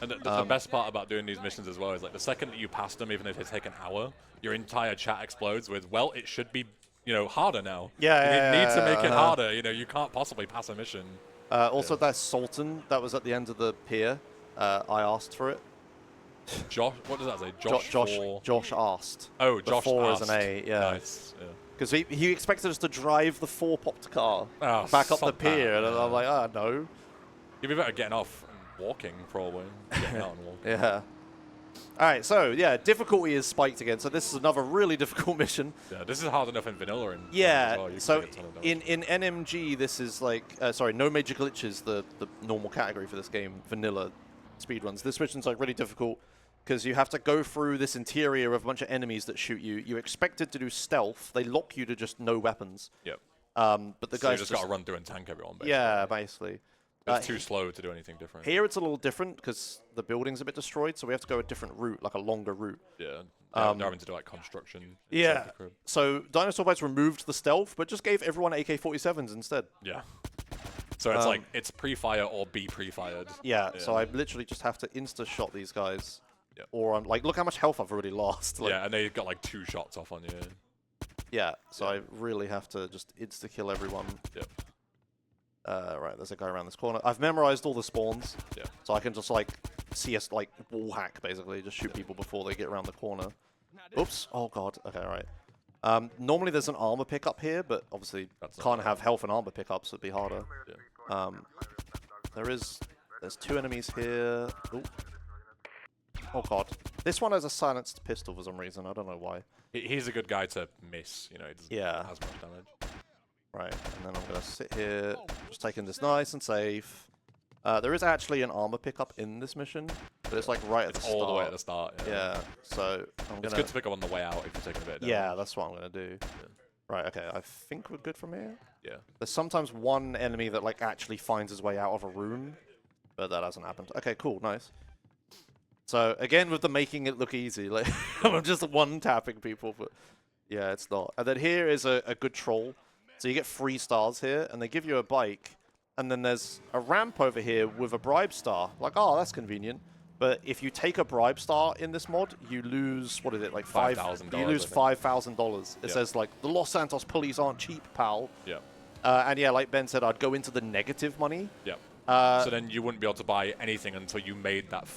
And the best part about doing these missions as well is, like, the second that you pass them, even if they take an hour, your entire chat explodes with, well, it should be, harder now. Yeah, you need to make it harder. You know, you can't possibly pass a mission Also, that Sultan that was at the end of the pier, I asked for it. Josh, what does that say? Josh asked. Oh, The Josh 4 asked. is an A, yeah. Nice. Yeah. Because he expected us to drive the 4-popped car Oh, back up the stop pier, that, and yeah. I'm like, ah, no. You'd be better getting off and walking, probably. Getting out and walking. Yeah. All right, so yeah, difficulty is spiked again. So this is another really difficult mission. Yeah, this is hard enough in vanilla. Yeah. As well. You So can take a ton of damage. in NMG, this is like sorry, no major glitches. The normal category for this game, vanilla speedruns. This mission's like really difficult because you have to go through this interior of a bunch of enemies that shoot you. You're expected to do stealth. They lock you to just no weapons. Yep. But the So you guys just got to run through and tank everyone, basically. yeah, basically. It's too slow to do anything different. Here it's a little different because the building's a bit destroyed, so we have to go a different route, like a longer route. Yeah. They're having to do like construction. Yeah. inside the crib. So Dinosaur Bites removed the stealth, but just gave everyone AK-47s instead. Yeah. So it's like it's pre-fire or be pre-fired. Yeah, so I literally just have to insta-shot these guys. Yep. Or I'm like, look how much health I've already lost. Like, Yeah, and they got like 2 shots off on you. yeah, so I really have to just insta-kill everyone. Yep. Right, there's a guy around this corner. I've memorized all the spawns, Yeah. so I can just like CS like wall hack basically, just shoot people before they get around the corner. Oops! Oh god. Okay, right. Normally there's an armor pickup here, but obviously That's not can't bad. have health and armor pickups. It'd be harder. Yeah. There's 2 enemies here. Ooh. Oh god. This one has a silenced pistol for some reason. I don't know why. He's a good guy to miss. You know, he doesn't Yeah. have as much damage. Right, and then I'm going to sit here, just taking this nice and safe. There is actually an armor pickup in this mission, but it's like right at the It's start. all the way at the start. Yeah. Yeah, so I'm It's going good to pick up on the way out if you're taking a bit of damage. Yeah, that's what I'm going to do. Right, okay, I think we're good from here. Yeah. There's sometimes one enemy that like actually finds his way out of a room, but that hasn't happened. Okay, cool, nice. So again, with the making it look easy, like I'm just one-tapping people, but yeah, it's not. And then here is a good troll. So you get 3 stars here, and they give you a bike, and then there's a ramp over here with a bribe star. Like, oh, that's convenient. But if you take a bribe star in this mod, you lose, what is it, like $5,000, You lose I think. $5,000. It Yeah. says, like, the Los Santos police aren't cheap, pal. Yeah. And yeah, like Ben said, I'd go into the negative money. Yeah. Uh, So then you wouldn't be able to buy anything until you made that,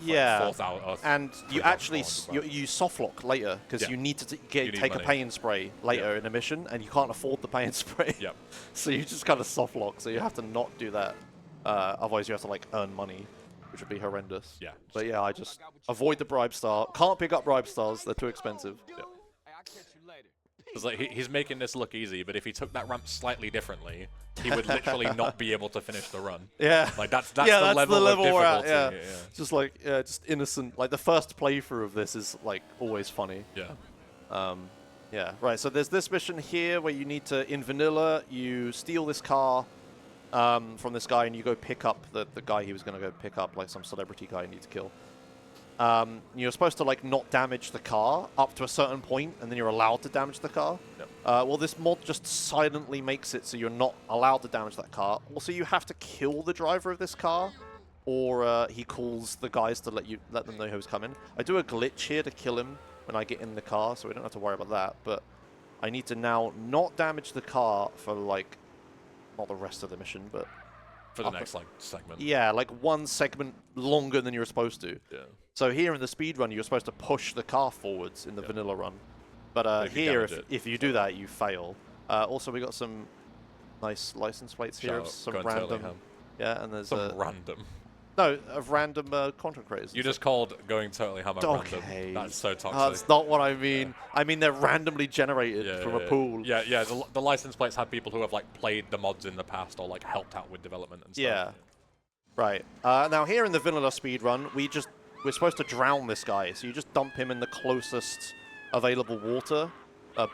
Yeah, 4,000. and you 3,400 actually grand. you soft lock later because Yeah. you need to You need take a money. pain spray later in a mission, and you can't afford the pain spray. Yep. So you just kind of soft lock. So you have to not do that. Otherwise, you have to like earn money, which would be horrendous. Yeah. But yeah, I just avoid the bribe star. Can't pick up bribe stars; they're too expensive. Yep. Hey, I'll catch you later. It's like he's making this look easy, but if he took that ramp slightly differently, he would literally not be able to finish the run. Yeah. Like that's yeah, the that's level the level of we're at. difficulty. Yeah. Just like just innocent. Like the first playthrough of this is like always funny. Yeah. Yeah, right, so there's this mission here where you need to, in vanilla, you steal this car from this guy and you go pick up the guy he was going to go pick up, like some celebrity guy you need to kill. You're supposed to like not damage the car up to a certain point, and then you're allowed to damage the car. Yep. Well, this mod just silently makes it so you're not allowed to damage that car. Also, you have to kill the driver of this car, or he calls the guys to let them know who's coming. I do a glitch here to kill him when I get in the car, so we don't have to worry about that. But I need to now not damage the car for like not the rest of the mission, but For the next like segment. yeah, like 1 segment longer than you're supposed to. Yeah. So here in the speed run, you're supposed to push the car forwards in the vanilla run. But if you here, damage it, if you do that, you fail. Also, we got some nice license plates here of Shout out, some going totally random. ham. Yeah, and there's Some random. no of random content creators. You just called going totally ham at Okay. random. That's so toxic. That's not what I mean. I mean they're randomly generated from a pool. Yeah, yeah. The license plates have people who have like played the mods in the past or like helped out with development and stuff. Yeah. Right. Now here in the vanilla speedrun, we're supposed to drown this guy. So you just dump him in the closest available water,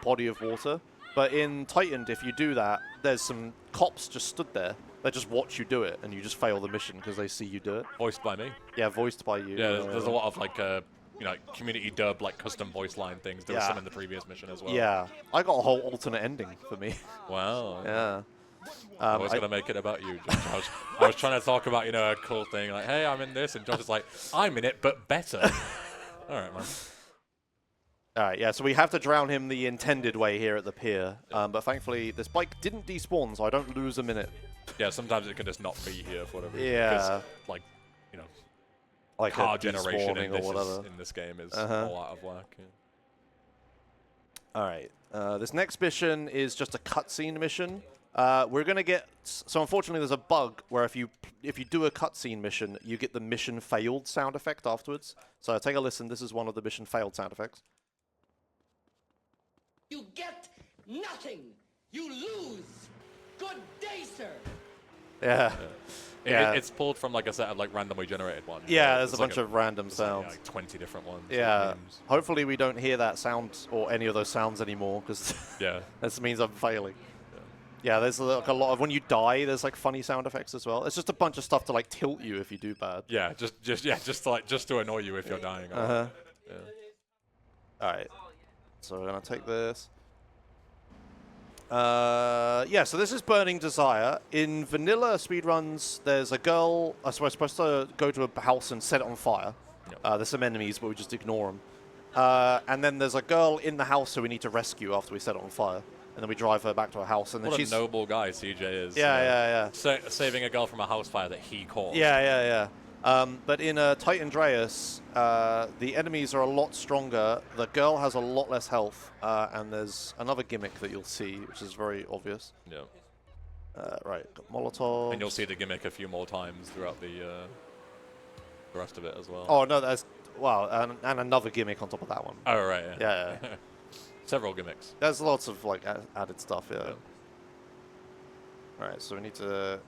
body of water. But in Tightened, if you do that, there's some cops just stood there. They just watch you do it, and you just fail the mission because they see you do it. Voiced by me. Yeah, voiced by you. Yeah, there's a lot of like community dub like custom voice line things. There was some in the previous mission as well. Yeah, I got a whole alternate ending for me. Wow. Yeah. I was gonna make it about you, Josh. I was trying to talk about a cool thing like, hey, I'm in this, and Josh is like, I'm in it, but better. All right, man. All right, yeah, so we have to drown him the intended way here at the pier. But thankfully, this bike didn't despawn, so I don't lose a minute Yeah, sometimes it can just not be here for whatever reason. Yeah. 'Cause, like, you know, Like car a generation despawning in or this, whatever. in this game is all out of whack. Yeah. All right. This next mission is just a cutscene mission. We're gonna get. So unfortunately, there's a bug where if you do a cutscene mission, you get the mission failed sound effect afterwards. So take a listen. This is one of the mission failed sound effects. You get nothing. You lose. Good day, sir. Yeah. Yeah. It's pulled from like a set of like randomly generated ones. Yeah, right? there's a bunch of random There's sounds. like 20 different ones. Yeah. Hopefully we don't hear that sound or any of those sounds anymore, because Yeah. this means I'm failing. Yeah, there's like a lot of when you die, there's like funny sound effects as well. It's just a bunch of stuff to like tilt you if you do bad. Yeah, just to annoy you if you're dying. Uh-huh. Yeah. All right. So we're gonna take this. Yeah, so this is Burning Desire. In vanilla speedruns, there's a girl. We're supposed to go to a house and set it on fire. Yep. There's some enemies, but we just ignore them. And then there's a girl in the house who we need to rescue after we set it on fire. And then we drive her back to a house. And then What she's a noble guy CJ is. Yeah. Saving a girl from a house fire that he caused. Yeah. But in Tightened'Reas, the enemies are a lot stronger. The girl has a lot less health, and there's another gimmick that you'll see, which is very obvious. Yeah. Right, got Molotov. And you'll see the gimmick a few more times throughout the rest of it as well. Oh no, there's and another gimmick on top of that one. Oh right. Yeah. Several gimmicks. There's lots of like added stuff. Yeah. Yeah. All right, so we need to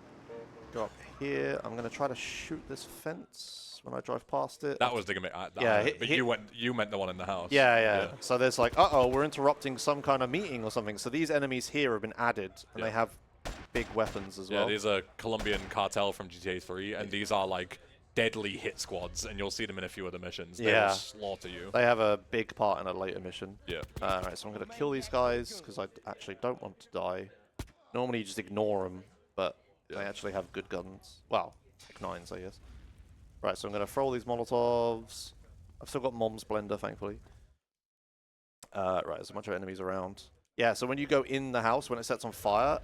go up here. I'm gonna try to shoot this fence when I drive past it. That was the gimmick. Yeah, but you meant the one in the house. Yeah. So there's like, we're interrupting some kind of meeting or something. So these enemies here have been added, and they have big weapons as well. Yeah, these are Colombian cartel from GTA 3, and these are like deadly hit squads, and you'll see them in a few of the missions. They will slaughter you. They have a big part in a later mission. Yeah. Alright, so I'm going to kill these guys, because I actually don't want to die. Normally you just ignore them, but they actually have good guns. Well, Tech-9s, I guess. Right, so I'm going to throw all these Molotovs. I've still got Mom's Blender, thankfully. Right, there's a bunch of enemies around. Yeah, so when you go in the house, when it sets on fire,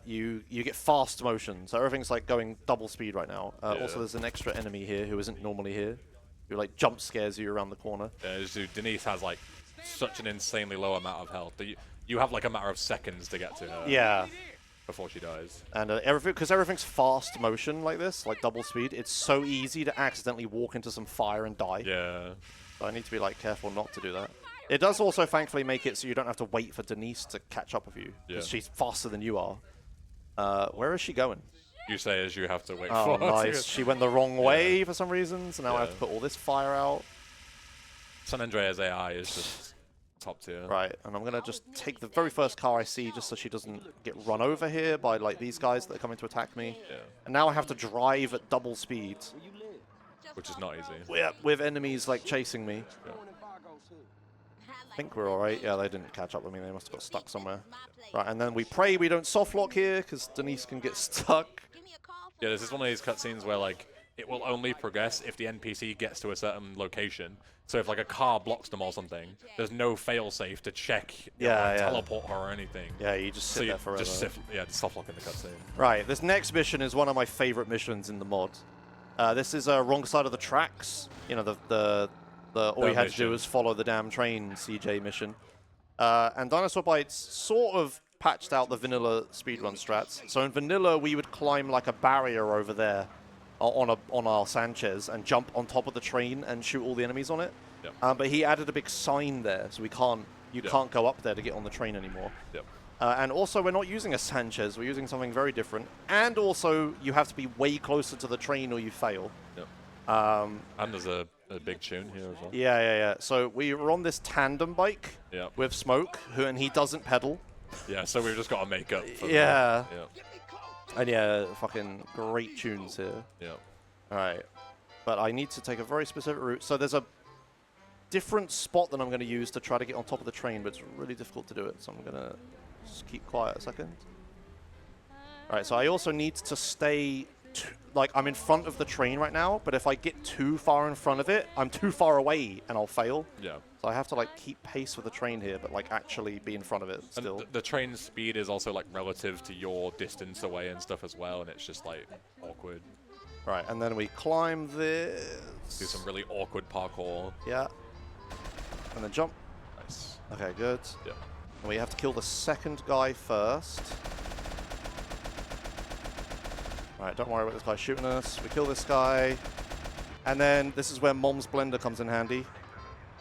you get fast motion. So everything's like going double speed right now. Also, there's an extra enemy here who isn't normally here, who like jump scares you around the corner. Yeah, so Denise has like such an insanely low amount of health that you have like a matter of seconds to get to her. Yeah. Before she dies. And because everything's fast motion like this, like double speed, it's so easy to accidentally walk into some fire and die. Yeah. So I need to be like careful not to do that. It does also thankfully make it so you don't have to wait for Denise to catch up with you, because she's faster than you are. Where is she going? You say as you have to wait Oh, for her. nice. She went the wrong way for some reason, so now I have to put all this fire out. San Andreas AI is just top tier. Right, and I'm going to just take the very first car I see just so she doesn't get run over here by like these guys that are coming to attack me. Yeah. And now I have to drive at double speed. Which is not easy. Yeah, with enemies like chasing me. Yeah. I think we're alright. Yeah, they didn't catch up with me. They must have got stuck somewhere. Right, and then we pray we don't soft lock here, because Denise can get stuck. Yeah, this is one of these cutscenes where like it will only progress if the NPC gets to a certain location. So if like a car blocks them or something, there's no failsafe to check teleport her or anything. Yeah, you just sit there forever. Just soft lock in the cutscene. Right, this next mission is one of my favorite missions in the mod. This is wrong side of the tracks. You know, all you had to do was follow the damn train CJ mission. And Dinosaur Bites sort of patched out the vanilla speedrun strats. So in vanilla, we would climb like a barrier over there on our Sanchez and jump on top of the train and shoot all the enemies on it. Yep. But he added a big sign there, so you can't go up there to get on the train anymore. Yep. And also, we're not using a Sanchez. We're using something very different. And also, you have to be way closer to the train or you fail. Yep. And there's a big tune here as well. Yeah. So we were on this tandem bike with Smoke, and he doesn't pedal. Yeah, so we've just got to make up for Yeah. that. And fucking great tunes here. Yeah. All right. But I need to take a very specific route. So there's a different spot that I'm going to use to try to get on top of the train, but it's really difficult to do it. So I'm going to just keep quiet a second. All right, so I also need to stay like, I'm in front of the train right now, but if I get too far in front of it, I'm too far away and I'll fail. Yeah. So I have to, like, keep pace with the train here, but, like, actually be in front of it still. And the train's speed is also, like, relative to your distance away and stuff as well, and it's just, like, awkward. Right, and then we climb this. Do some really awkward parkour. Yeah. And then jump. Nice. Okay, good. Yeah. And we have to kill the second guy first. Right, don't worry about this guy shooting us. We kill this guy. And then this is where Mom's blender comes in handy.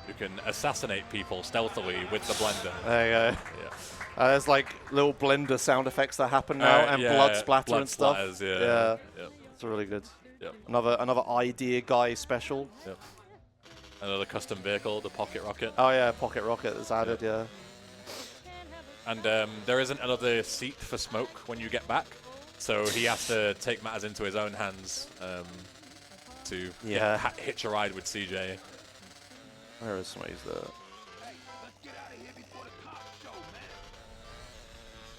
You can assassinate people stealthily with the blender. There you go. Yeah. There's like little blender sound effects that happen now, and yeah, blood splatter blood and stuff. splatters, Yeah. Yeah. It's really good. Yep. Another idea guy special. Yep. Another custom vehicle, the pocket rocket. Oh yeah, pocket rocket is added. Yeah. And there isn't another seat for Smoke when you get back, so he has to take matters into his own hands to hitch a ride with CJ. Where is Sways there?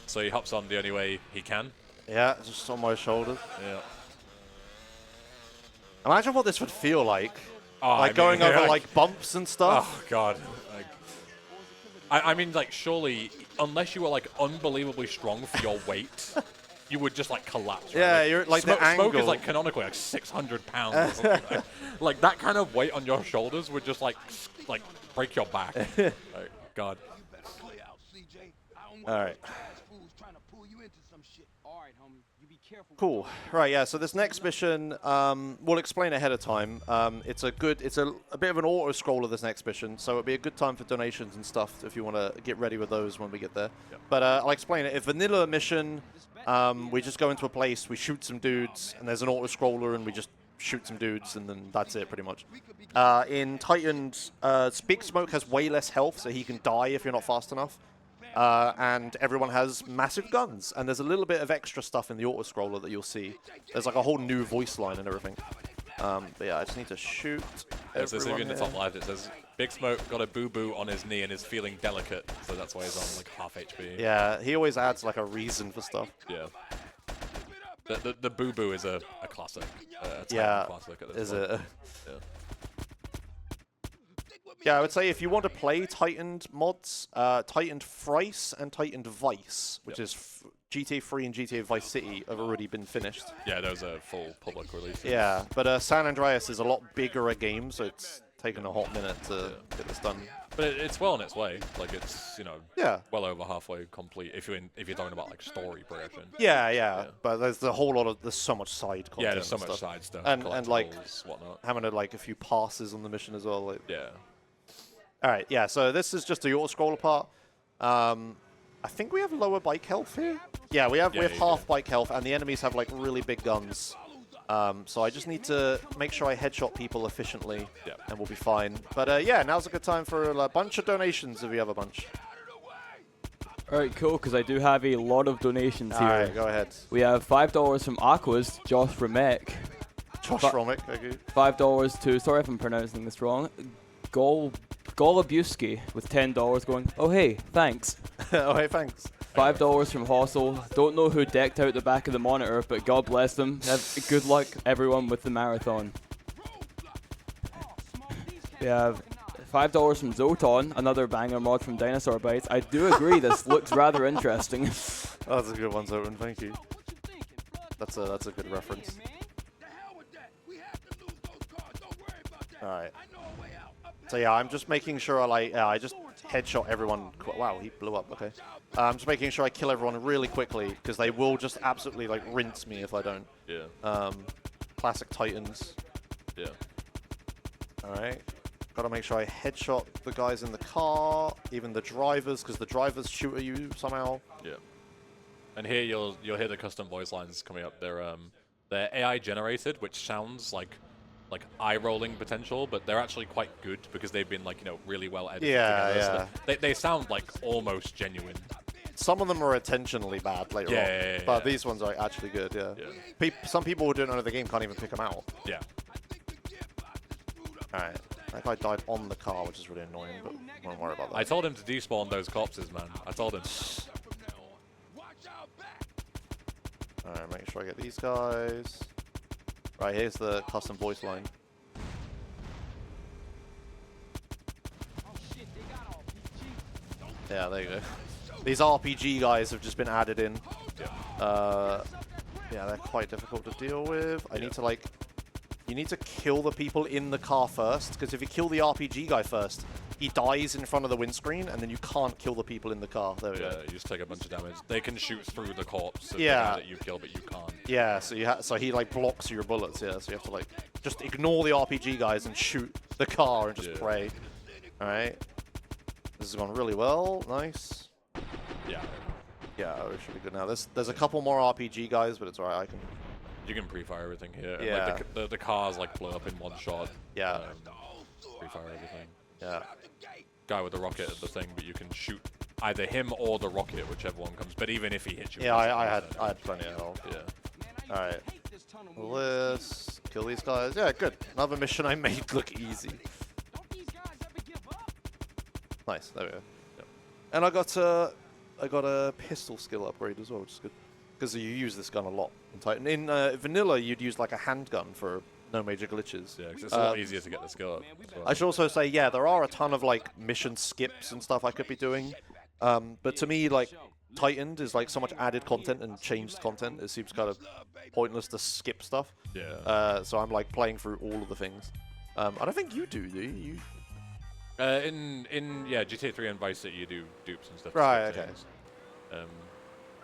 So he hops on the only way he can. Yeah, just on my shoulders. Yeah. Imagine what this would feel like. Oh, like going over like bumps and stuff. Oh god. Like, I mean, like, surely, unless you were like unbelievably strong for your weight, you would just like collapse. Right? Yeah, you're like the angle. Smoke is like canonically like 600 pounds. Or something, like that kind of weight on your shoulders would just like break your back. Like, God. All right. Cool. Cool. Right, yeah, so this next mission, we'll explain ahead of time. It's a bit of an auto-scroller, this next mission, so it'll be a good time for donations and stuff if you want to get ready with those when we get there. Yep. But I'll explain it. If vanilla mission, we just go into a place, we shoot some dudes, and there's an auto-scroller, and we just shoot some dudes, and then that's it, pretty much. In Tightened, Big Smoke has way less health, so he can die if you're not fast enough. And everyone has massive guns, and there's a little bit of extra stuff in the auto-scroller that you'll see. There's like a whole new voice line and everything. But yeah, I just need to shoot So if you're in the top left, it says, Big Smoke got a boo-boo on his knee and is feeling delicate, so that's why he's on like half HP. Yeah, he always adds like a reason for stuff. Yeah. The boo-boo is a classic. Yeah, classic at is this point. it? Yeah. Yeah, I would say if you want to play Tightened mods, Tightened'Reas and Tightened'Vice, which is GTA 3 and GTA Vice City, have already been finished. Yeah, those are full public releases. Yeah, but San Andreas is a lot bigger a game, so it's taken a hot minute to get this done. But it's well on its way. Like it's well over halfway complete. If you're talking about like story progression. Yeah. But there's so much side content. Yeah, there's so and much stuff. side stuff. And like whatnot. having a few passes on the mission as well. Like. Yeah. All right, yeah. So this is just the auto-scroller part. I think we have lower bike health here. Yeah, we have half bike health, and the enemies have like really big guns. So I just need to make sure I headshot people efficiently, and we'll be fine. But yeah, now's a good time for a bunch of donations if you have a bunch. All right, cool, because I do have a lot of donations here. All right, go ahead. We have $5 from Aquas, Josh Remek. Josh Romick, okay. $5 to, sorry if I'm pronouncing this wrong, Golubuski with $10 going, oh hey, thanks. Oh hey, thanks. $5 from Hossel. Don't know who decked out the back of the monitor, but God bless them. Good luck, everyone, with the marathon. We have $5 from Zoton, another banger mod from Dinosaur Bites. I do agree, this looks rather interesting. Oh, that's a good one, Zoton. Thank you. That's a good reference. All right. So yeah, I'm just making sure I just headshot everyone. Wow, he blew up. Okay. I'm just making sure I kill everyone really quickly because they will just absolutely like rinse me if I don't. Yeah. Classic Titans. Yeah. All right. Got to make sure I headshot the guys in the car, even the drivers, because the drivers shoot at you somehow. Yeah. And here you'll hear the custom voice lines coming up. They're AI generated, which sounds like eye-rolling potential, but they're actually quite good because they've been really well edited together. Yeah. So they sound like almost genuine. Some of them are intentionally bad later on, but these ones are actually good. Yeah. Some people who don't know the game can't even pick them out. Yeah. All right. That guy died on the car, which is really annoying, but don't worry about that. I told him to despawn those corpses, man. I told him. All right, make sure I get these guys. Right, here's the custom voice line. Oh shit, they got all RPG. Yeah, there you go. These RPG guys have just been added in. Yeah, they're quite difficult to deal with. I need to like, you need to kill the people in the car first, because if you kill the RPG guy first, he dies in front of the windscreen, and then you can't kill the people in the car. There we go. Yeah, you just take a bunch of damage. They can shoot through the corpse of the Yeah. guy that you kill, but you can't. Yeah, so he like blocks your bullets. Yeah, so you have to like just ignore the RPG guys and shoot the car and just pray. All right, this has gone really well. Nice. Yeah. Yeah, we should be good now. There's a couple more RPG guys, but it's alright. You can pre-fire everything here. And, Yeah. like, the cars like blow up in one shot. Yeah. Pre-fire everything. Yeah. Guy with the rocket at the thing, but you can shoot either him or the rocket, whichever one comes. But even if he hits you, Yeah, I had plenty of health. Yeah. All right. Let's kill these guys. Yeah, good. Another mission I made look easy. Don't these guys ever give up? Nice. There we go. Yep. And I got a pistol skill upgrade as well, which is good. Because you use this gun a lot in Titan. In vanilla, you'd use like a handgun for no major glitches. Yeah, because it's a lot easier to get the skill up. As well. I should also say, yeah, there are a ton of like mission skips and stuff I could be doing. But to me, like, Tightened is like so much added content and changed content. It seems kind of pointless to skip stuff. Yeah. So I'm like playing through all of the things. I don't think you do you? In GTA 3 and Vice City, you do dupes and stuff. to Right, skip okay. things.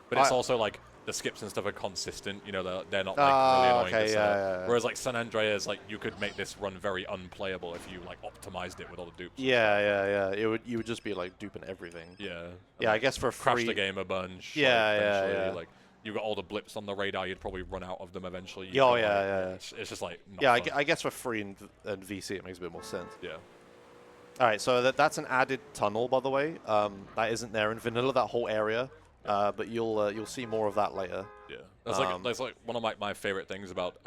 But it's also like the skips and stuff are consistent. You know, they're not like really annoying to set up. yeah. Whereas like San Andreas, like you could make this run very unplayable if you like optimized it with all the dupes. Yeah. You would just be like duping everything. Yeah. Yeah, I guess for Crash free. the game a bunch. Yeah, like, yeah, eventually, yeah. Like you got all the blips on the radar, you'd probably run out of them eventually. Yeah, You'd go, yeah. It's just like not Yeah, fun. I guess for free and VC it makes a bit more sense. Yeah. All right, so that's an added tunnel, by the way. That isn't there in vanilla, that whole area. But you'll see more of that later. Yeah, that's like one of my favorite things about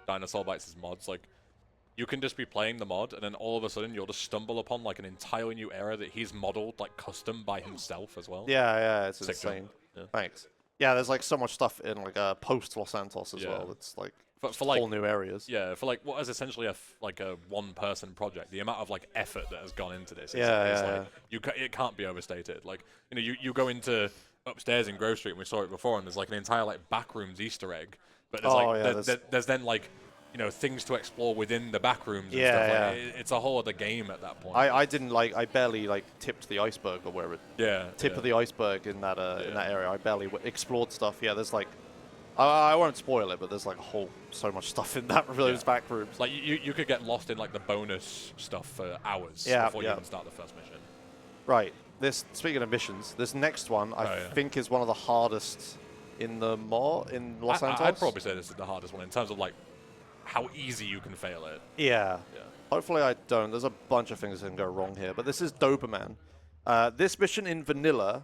Dinosaur Bites' mods. Like, you can just be playing the mod, and then all of a sudden you'll just stumble upon like an entirely new area that he's modeled like custom by himself as well. Yeah, it's Sick job. insane. Yeah. Thanks. Yeah, there's like so much stuff in like post Los Santos as well. It's like For like whole new areas. Yeah, for like what is essentially a one-person project, the amount of like effort that has gone into this is Yeah. like it can't be overstated. Like you go into upstairs in Grove Street, and we saw it before, and there's like an entire like backrooms Easter egg, but there's there's then like things to explore within the backrooms and stuff. Like, it's a whole other game at that point. I barely like tipped the iceberg or where it tip of the iceberg in that area. I barely explored stuff. Yeah, there's like I won't spoil it, but there's like so much stuff in those back rooms. Like you could get lost in like the bonus stuff for hours before you even start the first mission. Right. Speaking of missions, this next one I think is one of the hardest in the in Los Santos. I'd probably say this is the hardest one in terms of like how easy you can fail it. Yeah. Hopefully I don't. There's a bunch of things that can go wrong here, but this is Doberman. This mission in vanilla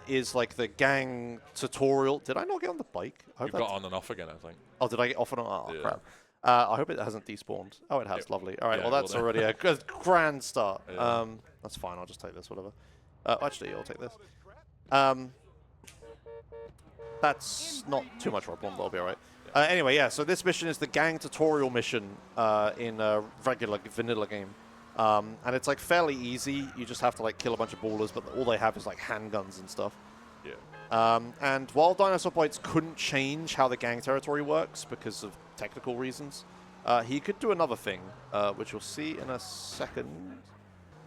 is like the gang tutorial. Did I not get on the bike? You've got on and off again, I think. Oh, did I get off and on? Oh, crap. I hope it hasn't despawned. Oh, it has. Lovely. All right. Yeah, well, that's well already a good, grand start. Yeah. That's fine. I'll just take this, whatever. Actually, I'll take this. That's not too much for a bomb, but I'll be all right. Anyway, yeah, so this mission is the gang tutorial mission in a regular vanilla game. And it's like fairly easy. You just have to like kill a bunch of ballers, but all they have is like handguns and stuff. Yeah. And while Dinosaur Bites couldn't change how the gang territory works because of technical reasons, he could do another thing, which you'll see in a second.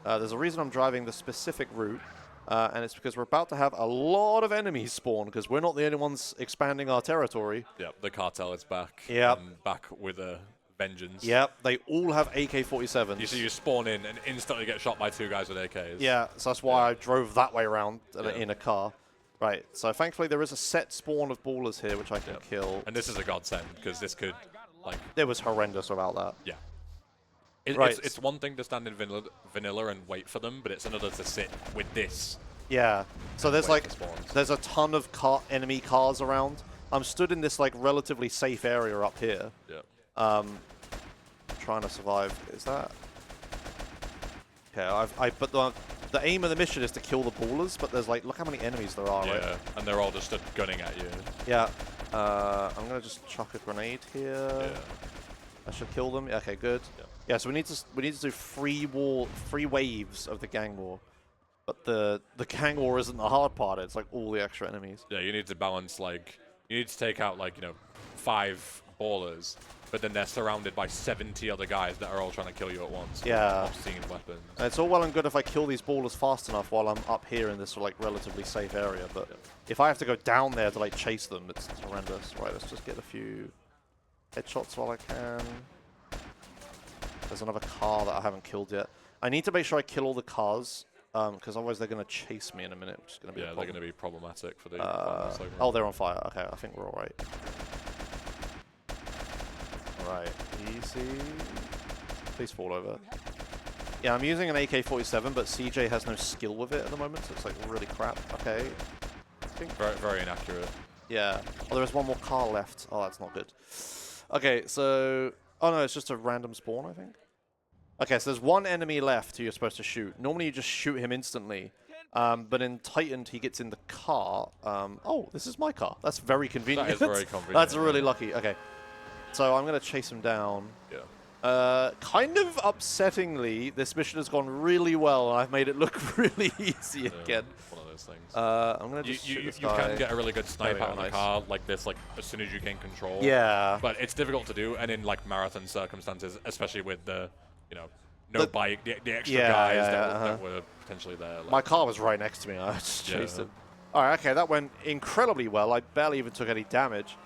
There's a reason I'm driving the specific route. And it's because we're about to have a lot of enemies spawn because we're not the only ones expanding our territory. Yep, the cartel is back. Yep. Back with a vengeance. Yep, they all have AK-47s. You spawn in and instantly get shot by two guys with AKs. Yeah, so that's why I drove that way around in a car. Right, so thankfully there is a set spawn of ballers here which I can kill. And this is a godsend because this could, like... It was horrendous without that. Yeah. It's one thing to stand in vanilla and wait for them, but it's another to sit with this. Yeah. So there's like spawns. there's a ton of enemy cars around. I'm stood in this like relatively safe area up here. Yeah. Trying to survive. Is that? Yeah. But the aim of the mission is to kill the ballers. But there's like look how many enemies there are. Yeah. Right? And they're all just gunning at you. Yeah. I'm gonna just chuck a grenade here. Yeah. That should kill them. Okay, good. Yeah. Yeah, so we need to do 3 waves of the gang war. But the gang war isn't the hard part. It's like all the extra enemies. Yeah, you need to balance, like, you need to take out, like, 5 ballers, but then they're surrounded by 70 other guys that are all trying to kill you at once. Yeah. Obscene weapons. And it's all well and good if I kill these ballers fast enough while I'm up here in this like relatively safe area, but if I have to go down there to like chase them, it's horrendous. Right, let's just get a few headshots while I can. There's another car that I haven't killed yet. I need to make sure I kill all the cars, because otherwise they're going to chase me in a minute, which is going to be a problem. They're going to be problematic for the... oh, they're on fire. Okay, I think we're all right. Alright, easy. Please fall over. Yeah, I'm using an AK-47, but CJ has no skill with it at the moment, so it's like really crap. Okay. Very, very inaccurate. Yeah. Oh, there is one more car left. Oh, that's not good. Okay, so... Oh no, it's just a random spawn, I think. Okay, so there's one enemy left who you're supposed to shoot. Normally you just shoot him instantly. But in Tightened, he gets in the car. Oh, this is my car. That's very convenient. That is very convenient. That's really lucky. Okay. So I'm going to chase him down. Yeah. Kind of upsettingly, this mission has gone really well, and I've made it look really easy again. One of those things. I'm going to just shoot this guy. You can get a really good snipe out on nice. a car like this, like as soon as you gain control. Yeah. But it's difficult to do, and in like marathon circumstances, especially with the, no bike, the extra guys that were potentially there. Like. My car was right next to me. I just chased him. All right, okay, that went incredibly well. I barely even took any damage.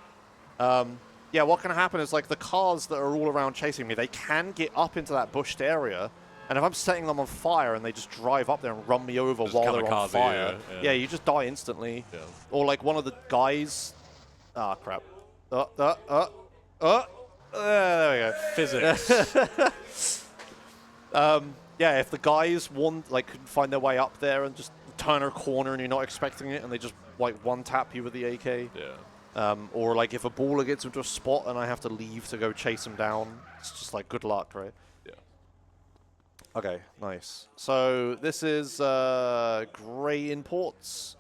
Yeah, what can happen is like the cars that are all around chasing me, they can get up into that bushed area, and if I'm setting them on fire and they just drive up there and run me over just while they're on fire, yeah, you just die instantly. Yeah. Or like one of the guys, crap. There we go. Physics. Yeah, if the guys can find their way up there and just turn a corner and you're not expecting it, and they just like one tap you with the AK. Yeah. Or like if a baller gets into a spot and I have to leave to go chase him down, it's just like good luck, right? Yeah. Okay, nice. So this is Grey Imports.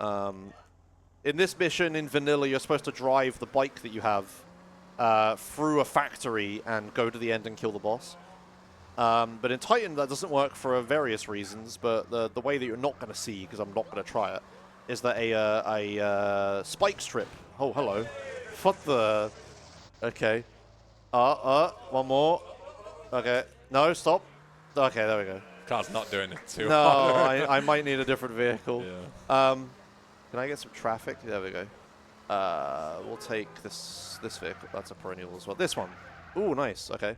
In this mission in vanilla, you're supposed to drive the bike that you have through a factory and go to the end and kill the boss. But in Titan, that doesn't work for various reasons, but the way that you're not going to see, because I'm not going to try it, is that a spike strip. Oh, hello. What the... Okay. One more. Okay. No, stop. Okay, there we go. Car's not doing it too no, hard. I might need a different vehicle. Yeah. Can I get some traffic? There we go. We'll take this vehicle. That's a perennial as well. This one. Ooh, nice. Okay.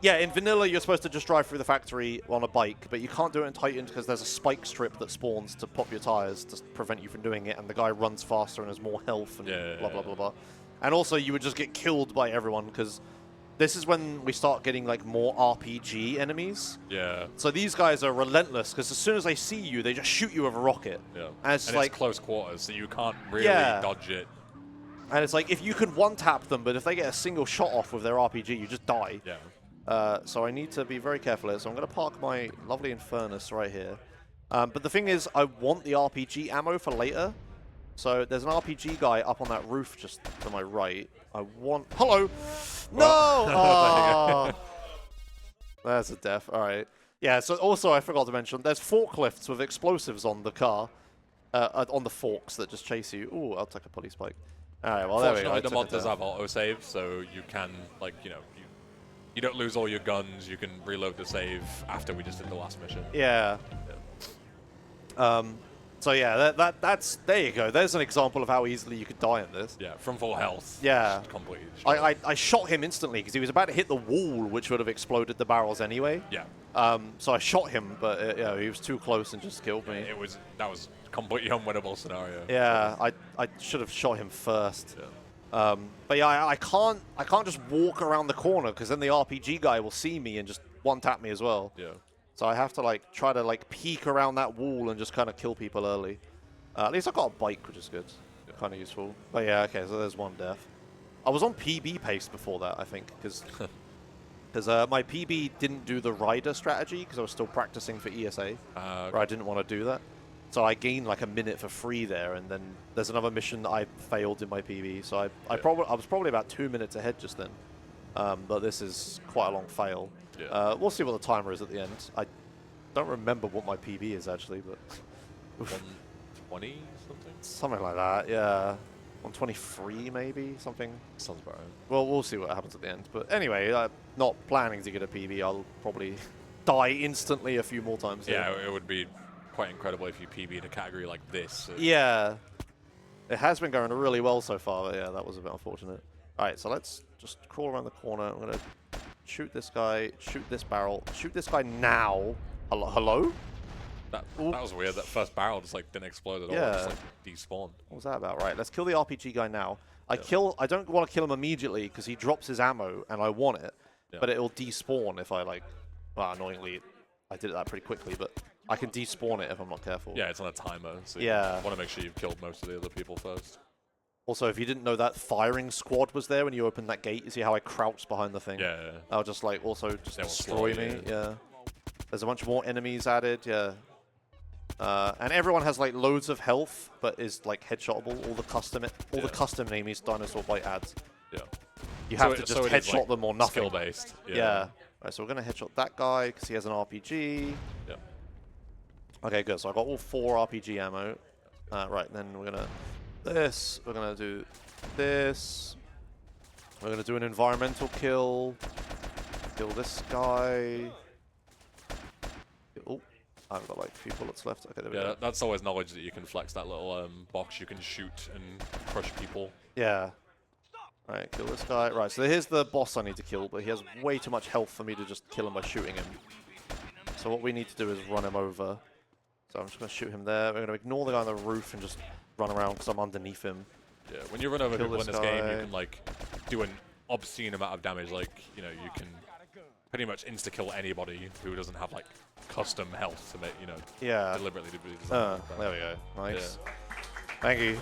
Yeah, in vanilla, you're supposed to just drive through the factory on a bike, but you can't do it in Titan because there's a spike strip that spawns to pop your tires to prevent you from doing it, and the guy runs faster and has more health and blah, blah, blah, blah. And also, you would just get killed by everyone because this is when we start getting, like, more RPG enemies. Yeah. So these guys are relentless because as soon as they see you, they just shoot you with a rocket. Yeah. And it's it's close quarters, so you can't really dodge it. And it's like, if you can one-tap them, but if they get a single shot off with their RPG, you just die. Yeah. So I need to be very careful here. So I'm going to park my lovely Infernus right here. But the thing is, I want the RPG ammo for later. So there's an RPG guy up on that roof just to my right. I want... Hello! No! Oh. There's a death. All right. Yeah, so also I forgot to mention, there's forklifts with explosives on the car. On the forks that just chase you. Ooh, I'll take a police bike. All right, well, there we go. Fortunately, the mod does have autosave, so you can, like, you don't lose all your guns. You can reload the save after we just did the last mission. Yeah. So yeah, that's there you go. There's an example of how easily you could die in this. Yeah, from full health. Yeah. Completely. I shot him instantly because he was about to hit the wall, which would have exploded the barrels anyway. Yeah. So I shot him, but he was too close and just killed me. That was a completely unwinnable scenario. Yeah, I should have shot him first. Yeah. But yeah, I can't just walk around the corner because then the RPG guy will see me and just one-tap me as well. Yeah. So I have to try to peek around that wall and just kind of kill people early. At least I got a bike, which is good. Yeah. Kind of useful. But yeah, okay, so there's one death. I was on PB pace before that, I think, because my PB didn't do the rider strategy because I was still practicing for ESA. Where I didn't want to do that. So I gained like a minute for free there, and then there's another mission that I failed in my PB. So I was probably about 2 minutes ahead just then. But this is quite a long fail. Yeah. We'll see what the timer is at the end. I don't remember what my PB is actually, but 120 something? something like that. Yeah, 123 maybe, something. Sounds about right. Well, we'll see what happens at the end. But anyway, not planning to get a PB. I'll probably die instantly a few more times. Yeah, it would be quite incredible if you PB'd a category like this. Yeah. It has been going really well so far, but yeah, that was a bit unfortunate. Alright, so let's just crawl around the corner. I'm going to shoot this guy, shoot this barrel, shoot this guy now. Hello? That was weird. That first barrel just like didn't explode at all. Yeah. It just like despawned. What was that about? Right, let's kill the RPG guy now. I don't want to kill him immediately because he drops his ammo and I want it, but it'll despawn if I like, well, annoyingly, I did that pretty quickly, but I can despawn it if I'm not careful. Yeah, it's on a timer, so you want to make sure you've killed most of the other people first. Also, if you didn't know that firing squad was there when you opened that gate, you see how I crouched behind the thing? Yeah. That'll just like also just They will destroy slow me. you. Yeah. There's a bunch more enemies added. Yeah. And everyone has like loads of health, but is like headshotable. All the custom enemies Dinosaur Bite adds. Yeah. You have to just headshot like them or nothing. Skill based. Yeah. Right, so we're gonna headshot that guy because he has an RPG. Yeah. Okay, good. So I got all 4 RPG ammo. Right, then we're gonna We're gonna do this. We're gonna do an environmental kill. Kill this guy. Oh, I've got like a few bullets left. Okay, there we go. That's always knowledge that you can flex that little box. You can shoot and crush people. Yeah. Alright, kill this guy. Right, so here's the boss I need to kill, but he has way too much health for me to just kill him by shooting him. So what we need to do is run him over. So I'm just going to shoot him there. We're going to ignore the guy on the roof and just run around because I'm underneath him. Yeah, when you run over Kill people in this this game, you guy. can like do an obscene amount of damage. Like, you know, you can pretty much insta-kill anybody who doesn't have like custom health to make, you know, deliberately design. There we go. Nice. Yeah. Thank you.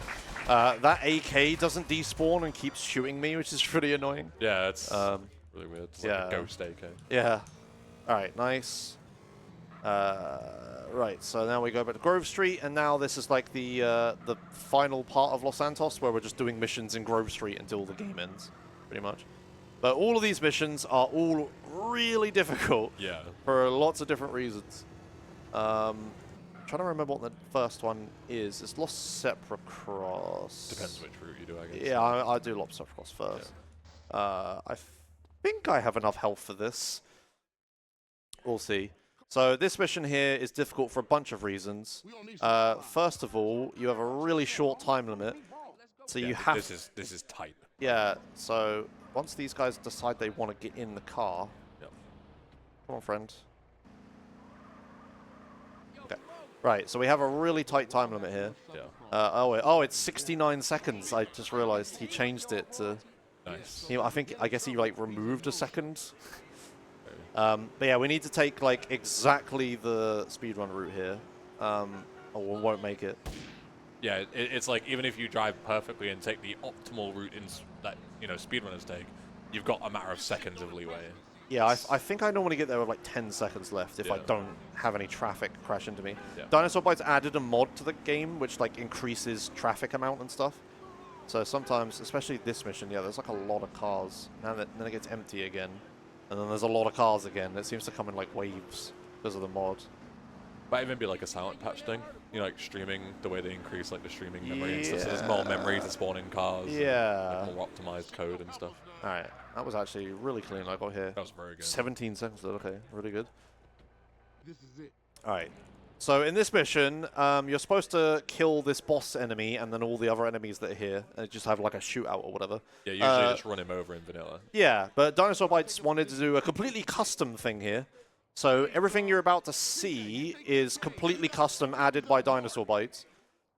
That AK doesn't despawn and keeps shooting me, which is pretty annoying. Yeah, it's really weird. It's like a ghost AK. Yeah. Alright, nice. Right, so now we go back to Grove Street, and now this is like the final part of Los Santos, where we're just doing missions in Grove Street until the game ends, pretty much. But all of these missions are all really difficult. Yeah. For lots of different reasons. I'm trying to remember what the first one is. It's Los Sepulchros. Depends which route you do, I guess. Yeah, I do Los Sepulchros first. Yeah. I think I have enough health for this. We'll see. So this mission here is difficult for a bunch of reasons. First of all, you have a really short time limit. So you have... This is tight. Yeah, so once these guys decide they want to get in the car... Yep. Come on, friend. Okay. Right, so we have a really tight time limit here. Yeah. Oh, it's 69 seconds. I just realized he changed it to... Nice. I guess he like removed a second. But yeah, we need to take like exactly the speedrun route here, or we won't make it. Yeah, it's like even if you drive perfectly and take the optimal route that speedrunners take, you've got a matter of seconds of leeway. Yeah, I think I normally get there with like 10 seconds left if I don't have any traffic crash into me. Yeah. Dinosaur Bites added a mod to the game which like increases traffic amount and stuff. So sometimes, especially this mission, yeah, there's like a lot of cars. Then it gets empty again. And then there's a lot of cars again. It seems to come in like waves because of the mod. Might even be like a silent patch thing. You know, like streaming, the way they increase like the streaming memory and stuff. So there's more memory to spawn in cars. Yeah. And, like, more optimized code and stuff. Alright, that was actually really clean I got here. That was very good. 17 seconds, okay, really good. This is it. Alright, so in this mission, you're supposed to kill this boss enemy and then all the other enemies that are here, and just have like a shootout or whatever. Yeah, usually just run him over in vanilla. Yeah, but Dinosaur Bites wanted to do a completely custom thing here. So everything you're about to see is completely custom, added by Dinosaur Bites.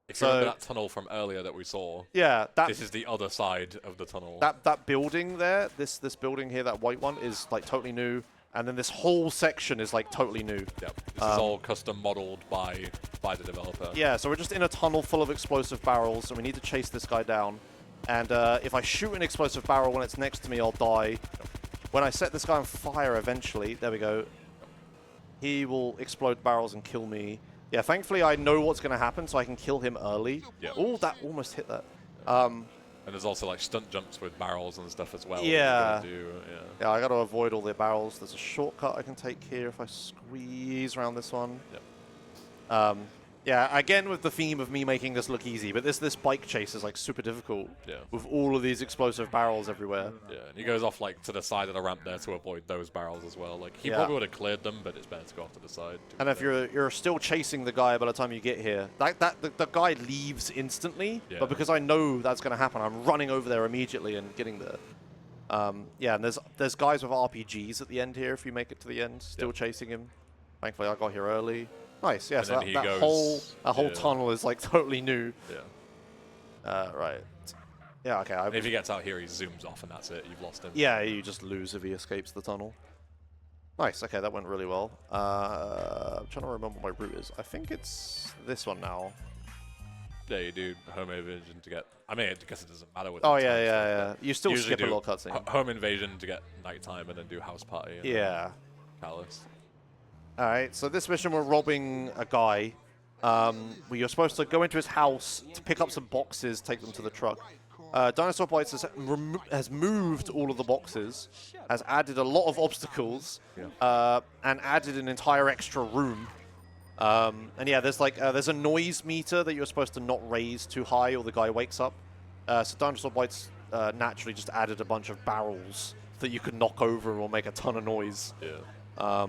If you remember that tunnel from earlier that we saw, yeah, this is the other side of the tunnel. That building there, this building here, that white one, is like totally new. And then this whole section is like totally new. Yep. This is all custom modeled by the developer. Yeah, so we're just in a tunnel full of explosive barrels, and we need to chase this guy down. And if I shoot an explosive barrel when it's next to me, I'll die. When I set this guy on fire eventually, there we go, he will explode barrels and kill me. Yeah, thankfully I know what's going to happen, so I can kill him early. Yeah. Oh, that almost hit that. And there's also like stunt jumps with barrels and stuff as well. that Yeah. you gotta do, Yeah, I got to avoid all the barrels. There's a shortcut I can take here if I squeeze around this one. Yep. Yeah, again with the theme of me making this look easy, but this bike chase is like super difficult. Yeah. With all of these explosive barrels everywhere. Yeah, and he goes off like to the side of the ramp there to avoid those barrels as well. Like he Yeah. probably would have cleared them, but it's better to go off to the side. And if you're still chasing the guy by the time you get here, the guy leaves instantly. Yeah. But because I know that's going to happen, I'm running over there immediately and getting there. Yeah, and there's guys with RPGs at the end here if you make it to the end, still chasing him. Thankfully, I got here early. Nice, yeah. And So then he that goes- whole yeah. tunnel is like totally new. Yeah. Right. Yeah. Okay. And if he gets out here, he zooms off, and that's it. You've lost him. Yeah, you just lose if he escapes the tunnel. Nice. Okay, that went really well. I'm trying to remember what my route is. I think it's this one now. Yeah, you do home invasion to get. I mean, I guess it doesn't matter with. Oh the yeah, time yeah, stuff, yeah. You still usually skip a do little cutscene. Home invasion to get nighttime, and then do house party. And Yeah. Callous. All right. So this mission, we're robbing a guy. Where you're supposed to go into his house to pick up some boxes, take them to the truck. Dinosaur Bites has moved all of the boxes, has added a lot of obstacles, and added an entire extra room. And yeah, there's a noise meter that you're supposed to not raise too high, or the guy wakes up. So Dinosaur Bites naturally just added a bunch of barrels that you could knock over and will make a ton of noise. Yeah.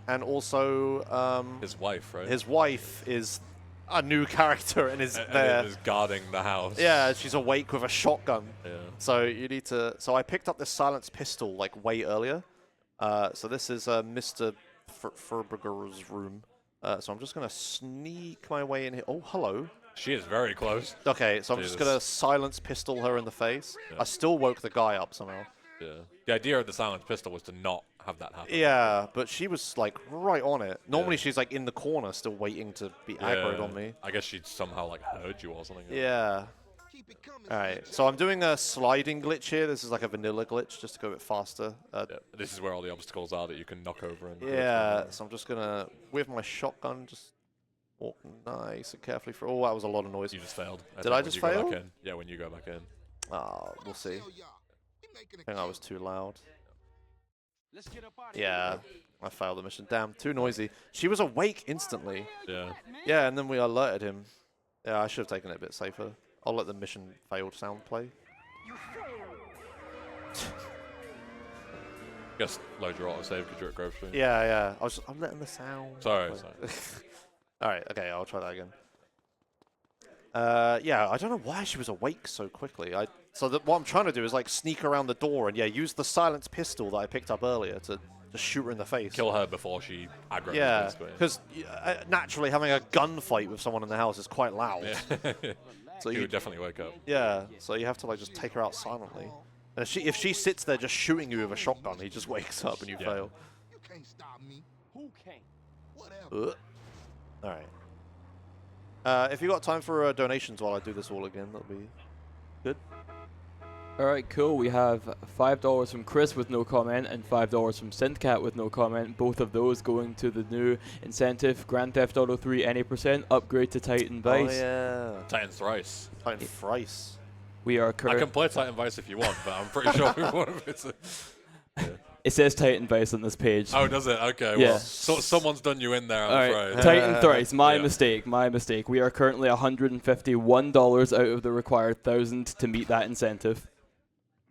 And also, His wife, right? his wife is a new character and is there. And is guarding the house. Yeah, she's awake with a shotgun. Yeah. So you need to. So I picked up this silenced pistol like way earlier. So this is Mr. Furberger's room. So I'm just gonna sneak my way in here. Oh, hello. She is very close. Okay, so I'm just gonna Jesus. silence pistol her in the face. Yeah. I still woke the guy up somehow. Yeah. The idea of the silenced pistol was to not have that happen. Yeah, but she was like right on it. Normally she's like in the corner, still waiting to be aggroed on me. I guess she somehow like heard you or something. Yeah. Alright, so I'm doing a sliding glitch here. This is like a vanilla glitch, just to go a bit faster. Yeah. This is where all the obstacles are that you can knock over. And go Yeah, through. so I'm just gonna, with my shotgun, just walk nice and carefully through. Oh, that was a lot of noise. You just failed. Did think I when just you go back fail? in. Yeah, when you go back in. We'll see. I think I was too loud. Yeah, I failed the mission. Damn, too noisy. She was awake instantly. Yeah. Yeah, and then we alerted him. Yeah, I should have taken it a bit safer. I'll let the mission failed sound play. Just load your autosave because you're at Grove Street. Yeah, yeah. I'm letting the sound. Sorry, play. sorry. All right, okay, I'll try that again. Yeah, I don't know why she was awake so quickly. So what I'm trying to do is like sneak around the door and use the silenced pistol that I picked up earlier to just shoot her in the face. Kill her before she aggroes. Yeah, basically. because naturally having a gunfight with someone in the house is quite loud. Yeah. So you you would definitely wake up. yeah, so you have to like just take her out silently. And if she sits there just shooting you with a shotgun, he just wakes up and you Yeah. fail. You can't stop me. Who can't? Whatever. All right. If you got time for donations while I do this all again, that'll be good. All right, cool. We have $5 from Chris with no comment and $5 from Syndcat with no comment. Both of those going to the new incentive, Grand Theft Auto 3 any % upgrade to Titan Vice. Oh yeah, Titan Thrice. Titan Thrice. We are I current. can play Titan Vice if you want, but I'm pretty sure we want to. It says Titan Vice on this page. Oh, does it? Okay. Yeah. Well, someone's done you in there, All I'm right, afraid. Titan Thrice. My Yeah. mistake. My mistake. We are currently $151 out of the required 1,000 to meet that incentive.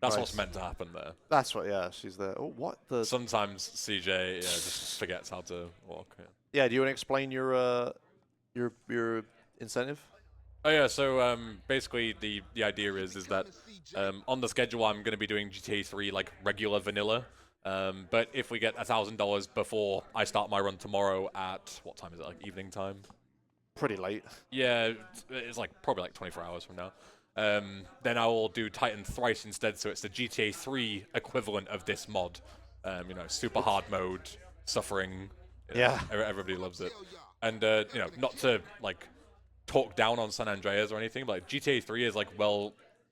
That's Right. what's meant to happen there. That's what. Yeah, she's there. Oh, what the? Sometimes CJ just forgets how to walk. Yeah. Yeah. Do you want to explain your incentive? Oh yeah, so basically the idea is that on the schedule I'm going to be doing GTA 3 like regular vanilla, but if we get $1,000 before I start my run tomorrow at what time is it? Like evening time? Pretty late. Yeah, it's like probably like 24 hours from now. Then I will do Titan Thrice instead, so it's the GTA 3 equivalent of this mod. Super hard mode, suffering. Yeah. Everybody loves it. And not to like talk down on San Andreas or anything, but like, GTA 3 is like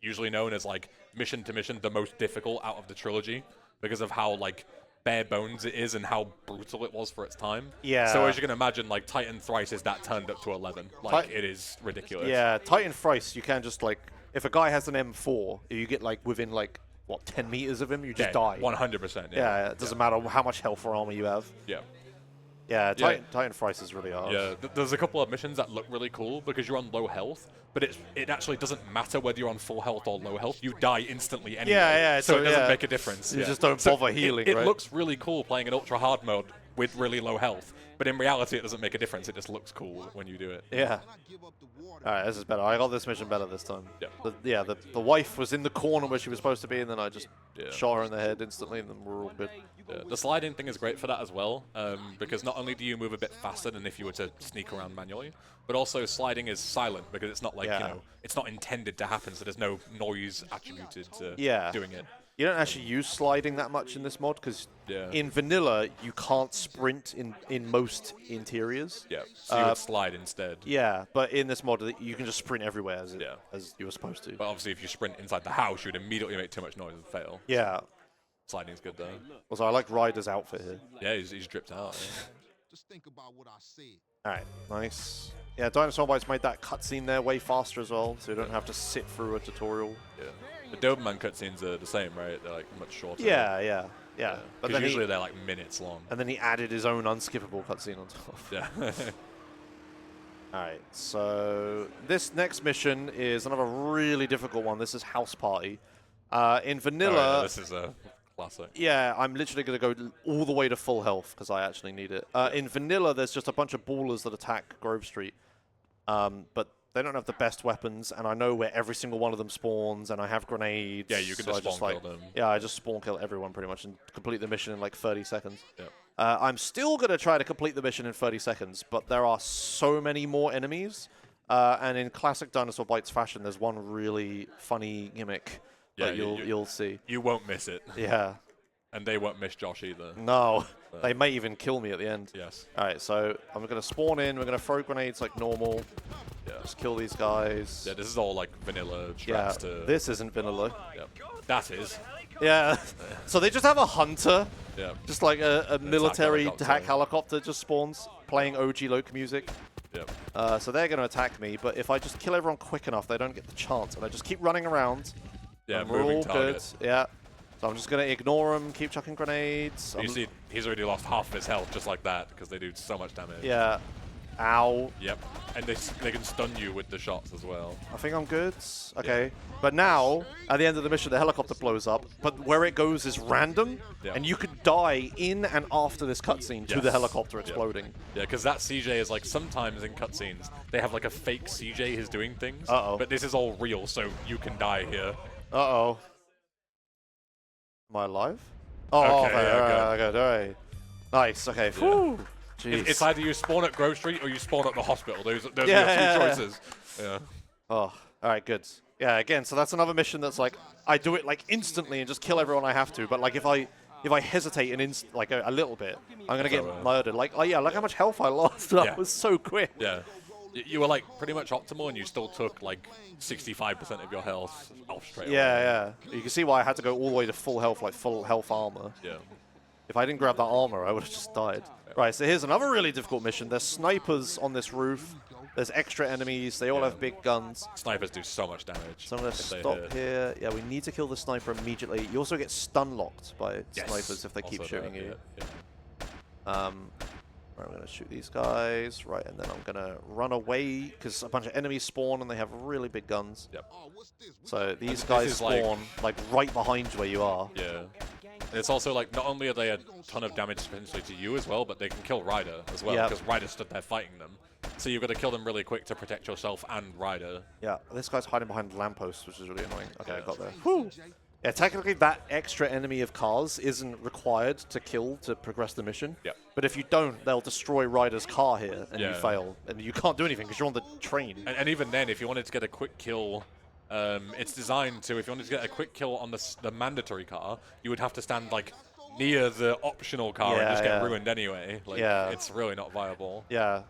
usually known as like mission to mission the most difficult out of the trilogy because of how like bare bones it is and how brutal it was for its time. Yeah. So as you can imagine, like Tightened'Reas is that turned up to 11. Like it is ridiculous. Yeah, Tightened'Reas, you can just like, if a guy has an M4, you get like within like, what, 10 meters of him, you just die. 100%. Yeah, it doesn't matter how much health or armor you have. Yeah. Yeah, Tightened'Reas is really hard. Yeah, there's a couple of missions that look really cool because you're on low health, but it actually doesn't matter whether you're on full health or low health. You die instantly anyway. Yeah, so it doesn't make a difference. You just don't bother healing, It right? looks really cool playing in ultra hard mode with really low health, but in reality it doesn't make a difference. It just looks cool when you do it. Yeah. Alright, this is better. I got this mission better this time. Yeah. The wife was in the corner where she was supposed to be, and then I just shot her in the head instantly, and then we're all good. Yeah. The sliding thing is great for that as well, because not only do you move a bit faster than if you were to sneak around manually, but also sliding is silent because it's not like, you know, it's not intended to happen, so there's no noise attributed to doing it. You don't actually use sliding that much in this mod, because in vanilla, you can't sprint in most interiors. Yeah, so you would slide instead. Yeah, but in this mod, you can just sprint everywhere as you were supposed to. But obviously, if you sprint inside the house, you'd immediately make too much noise and fail. Yeah. Sliding's good, though. Also, I like Ryder's outfit here. Yeah, he's dripped out. Yeah. Just think about what I said. Alright, nice. Yeah, Dinosaur Bites made that cutscene there way faster as well, so you don't have to sit through a tutorial. Yeah. The Doberman cutscenes are the same, right? They're like much shorter. Yeah. But then usually they're like minutes long. And then he added his own unskippable cutscene on top. Yeah. Alright, so this next mission is another really difficult one. This is House Party. In vanilla... Oh, yeah, this is a classic. Yeah, I'm literally going to go all the way to full health because I actually need it. In vanilla, there's just a bunch of ballers that attack Grove Street. But they don't have the best weapons, and I know where every single one of them spawns, and I have grenades. Yeah, you can so just spawn kill them. Yeah, I just spawn kill everyone pretty much and complete the mission in like 30 seconds. Yeah. I'm still going to try to complete the mission in 30 seconds, but there are so many more enemies. And in classic Dinosaur Bites fashion, there's one really funny gimmick that you'll see. You won't miss it. Yeah. And they won't miss Josh either. No. They may even kill me at the end. Yes. Alright, so I'm going to spawn in. We're going to throw grenades like normal. Yeah. Just kill these guys. Yeah, this is all like vanilla Yeah, strats to... this isn't vanilla. Yeah. That is. Yeah. So they just have a hunter. Yeah. Just like a military helicopter. attack helicopter just spawns, playing OG Loke music. Yeah. So they're going to attack me, but if I just kill everyone quick enough, they don't get the chance. And I just keep running around. Yeah, we're all moving target. good. Yeah. So I'm just going to ignore them, keep chucking grenades. You see, he's already lost half of his health just like that because they do so much damage. Yeah. Ow. Yep. And they can stun you with the shots as well. I think I'm good. Okay. But now, at the end of the mission, the helicopter blows up, but where it goes is random, and you could die in and after this cutscene to the helicopter exploding. Yeah, because that CJ is like, sometimes in cutscenes, they have like a fake CJ who's doing things, but this is all real, so you can die here. Uh-oh. Am I alive? Oh, okay, good. All right. Nice, okay. Whew. Jeez. It's either you spawn at Grove Street or you spawn at the hospital. Those are your two choices. Yeah. Oh, all right, good. Yeah, again, so that's another mission that's like, I do it like instantly and just kill everyone I have to, but like if I hesitate like a little bit, I'm going to get murdered. Like, oh yeah, look how much health I lost. That was so quick. Yeah. You were like pretty much optimal and you still took like 65% of your health off straight away. Yeah. You can see why I had to go all the way to full health, like full health armor. Yeah. If I didn't grab that armor, I would have just died. Right, so here's another really difficult mission. There's snipers on this roof. There's extra enemies. They all have big guns. Snipers do so much damage. So I'm going to stop here. Yeah, we need to kill the sniper immediately. You also get stun locked by snipers if they keep shooting you. Right, I'm going to shoot these guys. Right, and then I'm going to run away because a bunch of enemies spawn and they have really big guns. Yep. So these guys spawn like right behind where you are. Yeah. And it's also like, not only are they a ton of damage potentially to you as well, but they can kill Ryder as well because Ryder stood there fighting them. So you've got to kill them really quick to protect yourself and Ryder. Yeah, this guy's hiding behind lampposts, which is really annoying. Okay, I got there. Whew. Yeah, technically that extra enemy of cars isn't required to kill to progress the mission. Yep. But if you don't, they'll destroy Ryder's car here, and you fail. And you can't do anything because you're on the train. And even then, if you wanted to get a quick kill, it's designed to, if you wanted to get a quick kill on the mandatory car, you would have to stand like near the optional car and just get ruined anyway. Like, it's really not viable. Yeah,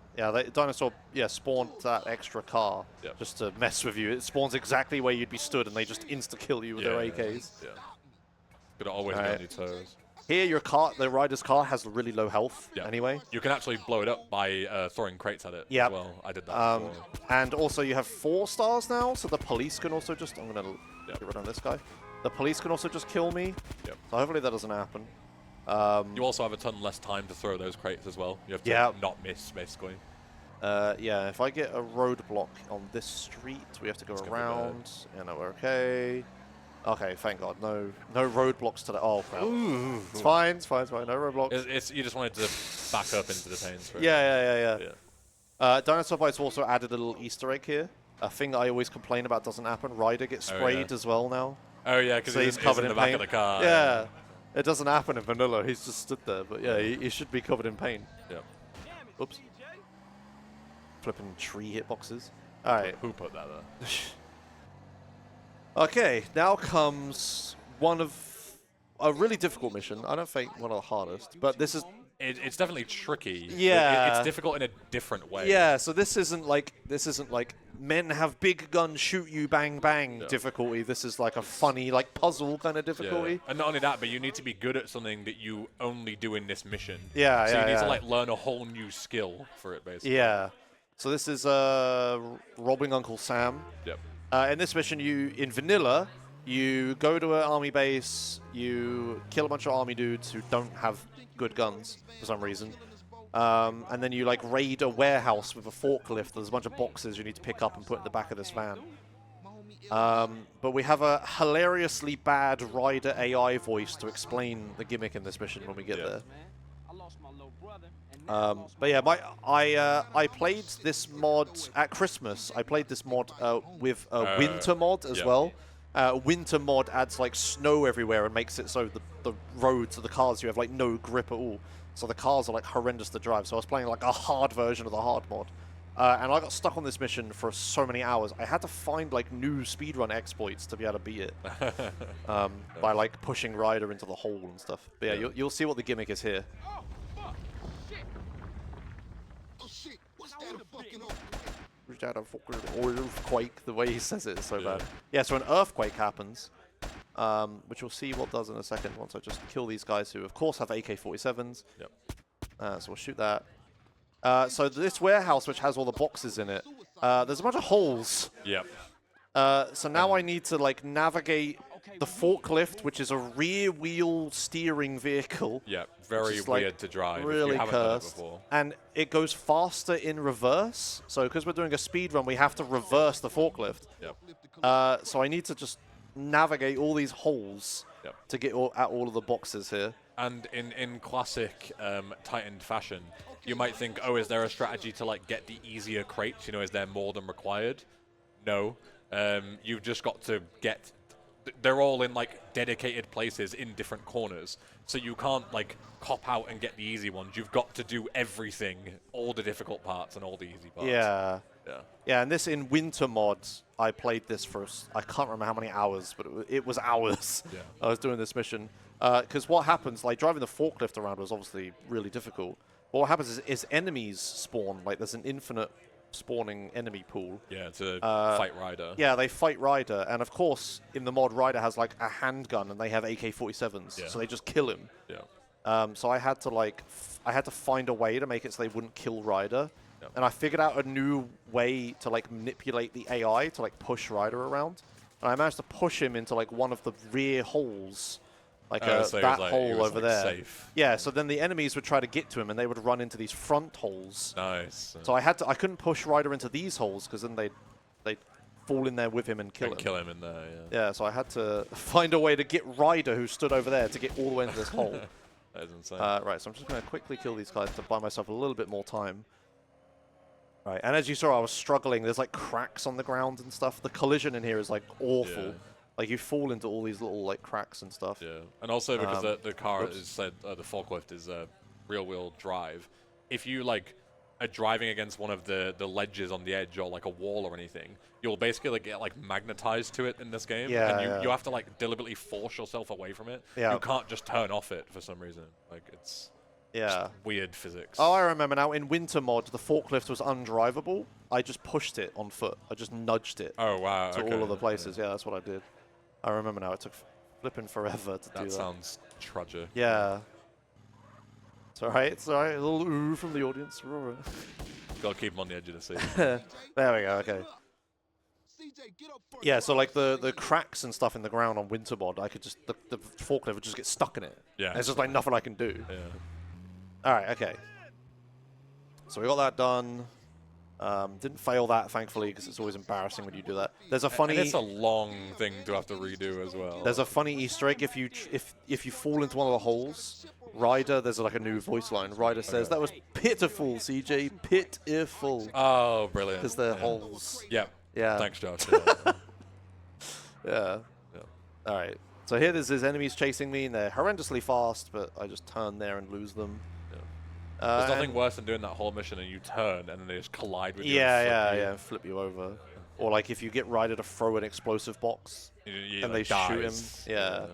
Dinosaur spawns that extra car just to mess with you. It spawns exactly where you'd be stood, and they just insta-kill you with their AKs. Yeah. Gotta always be on your toes. Here, the rider's car has really low health anyway. You can actually blow it up by throwing crates at it as well. I did that before. And also you have 4 stars now, so the police can also just... I'm going to get rid of this guy. The police can also just kill me. So hopefully that doesn't happen. You also have a ton less time to throw those crates as well. You have to not miss, basically. Yeah, if I get a roadblock on this street, we have to go around. Yeah, no, we're okay. Okay, thank God. No roadblocks to the... Oh, crap. It's fine, it's fine, it's fine. No roadblocks. You just wanted to back up into the panes. Yeah. Dinosaur Bites also added a little Easter egg here. A thing that I always complain about doesn't happen. Ryder gets sprayed as well now. Oh, yeah, because he's covered in the back of the car. Yeah. It doesn't happen in vanilla. He's just stood there. But yeah, he should be covered in paint. Yep. Oops. Flipping tree hitboxes. All right. Who put that there? Okay, now comes one of a really difficult mission. I don't think one of the hardest, but this is... It's definitely tricky. Yeah. It's difficult in a different way. Yeah, so this isn't like men have big guns, shoot you, bang, bang difficulty. This is like a funny, like puzzle kind of difficulty. Yeah. And not only that, but you need to be good at something that you only do in this mission. Yeah, so you need to like learn a whole new skill for it, basically. Yeah. So this is robbing Uncle Sam. Yep. In this mission, in vanilla, you go to an army base, you kill a bunch of army dudes who don't have good guns for some reason, and then you like raid a warehouse with a forklift. There's a bunch of boxes you need to pick up and put in the back of this van. But we have a hilariously bad rider AI voice to explain the gimmick in this mission when we get there. But yeah, I played this mod at Christmas. I played this mod with a winter mod as well. Winter mod adds like snow everywhere and makes it so the roads of the cars, you have like no grip at all. So the cars are like horrendous to drive. So I was playing like a hard version of the hard mod. And I got stuck on this mission for so many hours. I had to find like new speedrun exploits to be able to beat it. By like pushing Ryder into the hole and stuff. But yeah, you'll see what the gimmick is here. Earthquake, the way he says it is so bad. Yeah, so an earthquake happens, which we'll see what does in a second once I just kill these guys who, of course, have AK-47s. Yep. So we'll shoot that. So this warehouse, which has all the boxes in it, there's a bunch of holes. Yep. So now I need to like navigate the forklift, which is a rear wheel steering vehicle. Yeah, very weird to drive. Really if you haven't done it cursed. before. And it goes faster in reverse. So because we're doing a speed run, we have to reverse the forklift. Yep. So I need to just navigate all these holes to get at all of the boxes here. And in classic Tightened fashion, you might think, oh, is there a strategy to like get the easier crates? You know, is there more than required? No. You've just got to get... They're all in like dedicated places in different corners, so you can't like cop out and get the easy ones. You've got to do everything, all the difficult parts and all the easy parts. Yeah. And this in winter mods, I played this for I can't remember how many hours, but it was hours. I was doing this mission because what happens, like driving the forklift around was obviously really difficult. But what happens is enemies spawn. Like there's an infinite spawning enemy pool. Yeah, to fight Ryder. Yeah, they fight Ryder, and of course, in the mod, Ryder has like a handgun, and they have AK-47s, so they just kill him. Yeah. So I had to find a way to make it so they wouldn't kill Ryder, and I figured out a new way to like manipulate the AI to like push Ryder around, and I managed to push him into like one of the rear holes. Like so that hole over there. Safe. Yeah, so then the enemies would try to get to him, and they would run into these front holes. Nice. So I couldn't push Ryder into these holes because then they'd fall in there with him and kill him. Kill him in there. Yeah. So I had to find a way to get Ryder, who stood over there, to get all the way into this hole. That is insane. Right. So I'm just going to quickly kill these guys to buy myself a little bit more time. Right. And as you saw, I was struggling. There's like cracks on the ground and stuff. The collision in here is like awful. Yeah. Like, you fall into all these little, like, cracks and stuff. Yeah, and also because the car is said, the forklift is rear-wheel drive. If you, like, are driving against one of the ledges on the edge or, like, a wall or anything, you'll basically, like, get, like, magnetized to it in this game. Yeah, and you have to, like, deliberately force yourself away from it. Yeah. You can't just turn off it for some reason. Like, it's weird physics. Oh, I remember now. In winter mod, the forklift was undrivable. I just pushed it on foot. I just nudged it. Oh, wow. To all of the places. Yeah, that's what I did. I remember now. It took flipping forever to do that. That sounds Trudger. Yeah. It's alright, it's alright. A little ooh from the audience. Gotta keep him on the edge of the seat. There we go, okay. CJ, get up first. Yeah, so like the cracks and stuff in the ground on Wintermod, I could just, the forklift would just get stuck in it. Yeah. And it's just like nothing I can do. Yeah. Alright, okay. So we got that done. Didn't fail that, thankfully, because it's always embarrassing when you do that. There's a funny... And it's a long thing to have to redo as well. There's a funny Easter egg. If you fall into one of the holes, Ryder, there's like a new voice line. Ryder says, "That was pitiful, CJ, pitiful." Oh, brilliant. Because they're holes. Yeah. Yeah. Thanks, Josh. Yeah. All right. So here there's enemies chasing me, and they're horrendously fast, but I just turn there and lose them. There's nothing worse than doing that whole mission and you turn and then they just collide with you. Yeah, flip you over. Or like if you get Ryder to throw an explosive box You and like they shoot him. dies. Yeah.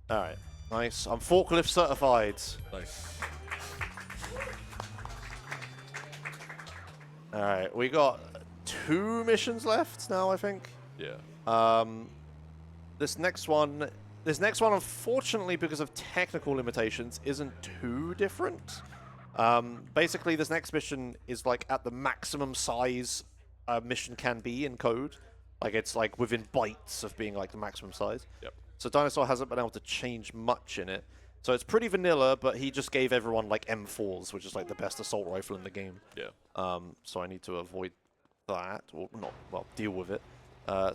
All right. Nice. I'm forklift certified. Nice. All right. We got 2 missions left now, I think. Yeah. This next one, unfortunately, because of technical limitations, isn't too different. Basically, this next mission is like at the maximum size a mission can be in code. Like it's like within bytes of being like the maximum size. Yep. So Dinosaur hasn't been able to change much in it. So it's pretty vanilla, but he just gave everyone like M4s, which is like the best assault rifle in the game. Yeah. So I need to avoid that, or not, well, deal with it.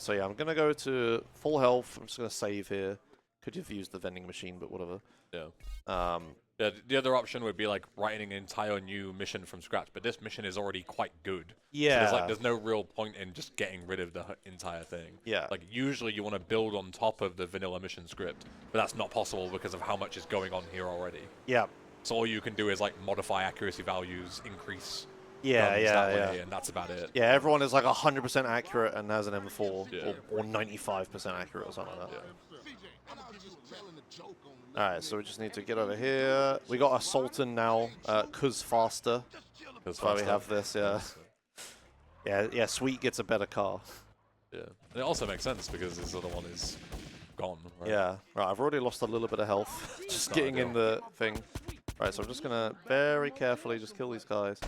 So yeah, I'm gonna go to full health. I'm just gonna save here. Could have used the vending machine, but whatever. Yeah. Yeah, the other option would be like writing an entire new mission from scratch, but this mission is already quite good. Yeah. So there's no real point in just getting rid of the entire thing. Yeah. Like usually you want to build on top of the vanilla mission script, but that's not possible because of how much is going on here already. Yeah. So all you can do is like modify accuracy values, increase Yeah, guns yeah, that yeah. way, and that's about it. Yeah, everyone is like 100% accurate and has an M4, Yeah. or 95% accurate or something like that. I'm just telling a joke on the Alright, so we just need to get over here. We got a Sultan now, cause faster. That's That's why we have this, yeah. Yeah, Sweet gets a better car. Yeah. And it also makes sense because this other one is gone. Right? Yeah, right, I've already lost a little bit of health. Just Not getting ideal. in the thing. Right, so I'm just gonna very carefully just kill these guys.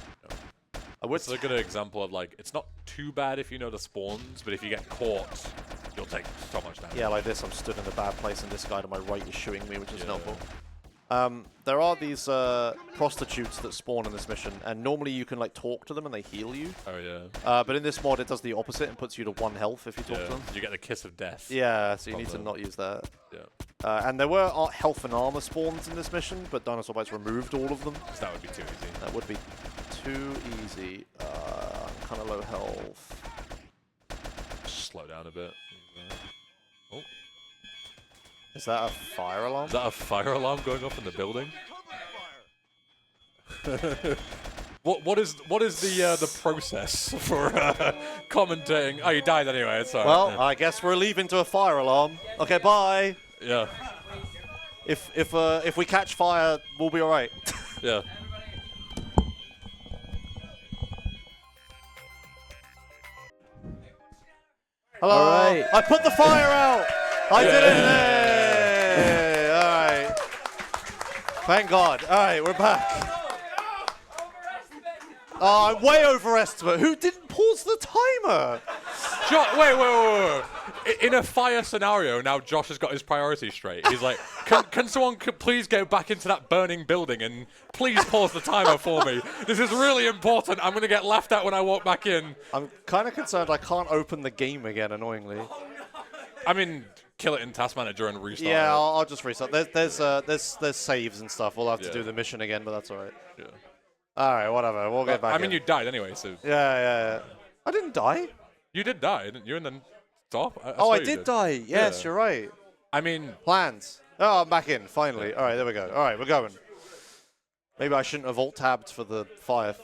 I would It's a good example of like, it's not too bad if you know the spawns, but if you get caught, you'll take so much damage. Yeah, like this, I'm stood in a bad place and this guy to my right is shooting me, which is Yeah. helpful. There are these prostitutes that spawn in this mission, and normally you can like talk to them and they heal you. Oh yeah. But in this mod, it does the opposite and puts you to 1 health if you talk to Yeah. them. You get the kiss of death. Yeah, so you need to From not use that. Yeah. And there were health and armor spawns in this mission, but Dinosaur Bites removed all of them. 'Cause that would be too easy. That would be too easy. I'm kind of low health. Slow down a bit. Oh. Is that a fire alarm? Is that a fire alarm going off in the building? What is the process for commentating? Oh, you died anyway. It's alright. Well, I guess we're leaving to a fire alarm. Okay, bye. Yeah. If we catch fire, we'll be all right. Yeah. Hello. All right. I put the fire out. I did it. Hey. All right. Thank God. All right, we're back. Oh, I'm way overestimated. Who didn't pause the timer? Wait. In a fire scenario, now Josh has got his priorities straight. He's like, can someone please go back into that burning building and please pause the timer for me? This is really important. I'm going to get laughed at when I walk back in. I'm kind of concerned I can't open the game again, annoyingly. I mean, kill it in Task Manager and restart Yeah, it. I'll just restart. There's saves and stuff. We'll have to Yeah. do the mission again, but that's all right. Yeah. All right, whatever. We'll get back I mean, in. you died anyway, so... Yeah. I didn't die. You did die, didn't you? And then stop? Oh, I swear you did die. Yes, Yeah. you're right. I mean... Plans. Oh, I'm back in, finally. All right, there we go. All right, we're going. Maybe I shouldn't have alt-tabbed for the fire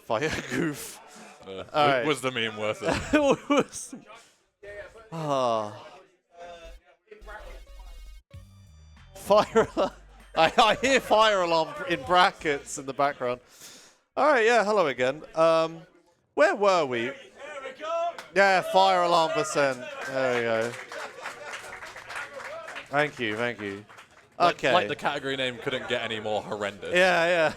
goof. All right. Was the meme worth it? Fire alarm. I hear fire alarm in brackets in the background. All right, yeah, hello again. Where were we? Yeah, fire alarm %. There we go. Thank you. Okay. Like the category name couldn't get any more horrendous. Yeah.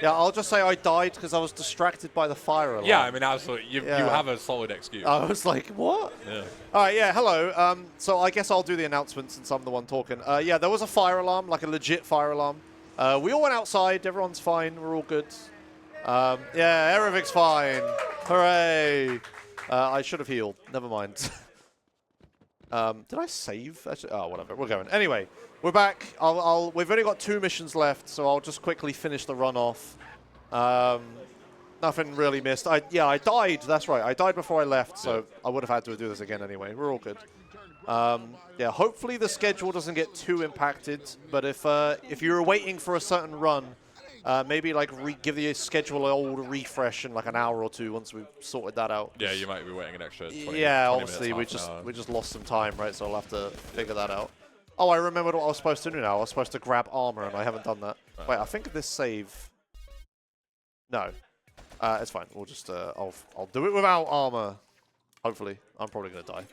Yeah, I'll just say I died because I was distracted by the fire alarm. Yeah, I mean, absolutely. You Yeah. have a solid excuse. I was like, what? Yeah. All right, yeah, hello. So I guess I'll do the announcements since I'm the one talking. Yeah, there was a fire alarm, like a legit fire alarm. We all went outside. Everyone's fine. We're all good. Yeah, everything's fine. Hooray. I should have healed. Never mind. Did I save? Actually, oh, whatever. We're going. Anyway, we're back. We've only got 2 missions left, so I'll just quickly finish the run off. Nothing really missed. I died. That's right. I died before I left, so I would have had to do this again anyway. We're all good. Yeah, hopefully the schedule doesn't get too impacted. But if you're waiting for a certain run, maybe like give the schedule an old refresh in like an hour or 2 once we've sorted that out. Yeah, you might be waiting an extra 20, yeah, 20 obviously minutes, we just lost some time, right? So I'll have to figure that out. Oh, I remembered what I was supposed to do now. I was supposed to grab armor, and I haven't done that. Right. Wait, I think this save. No, it's fine. We'll just I'll do it without armor. Hopefully, I'm probably gonna die.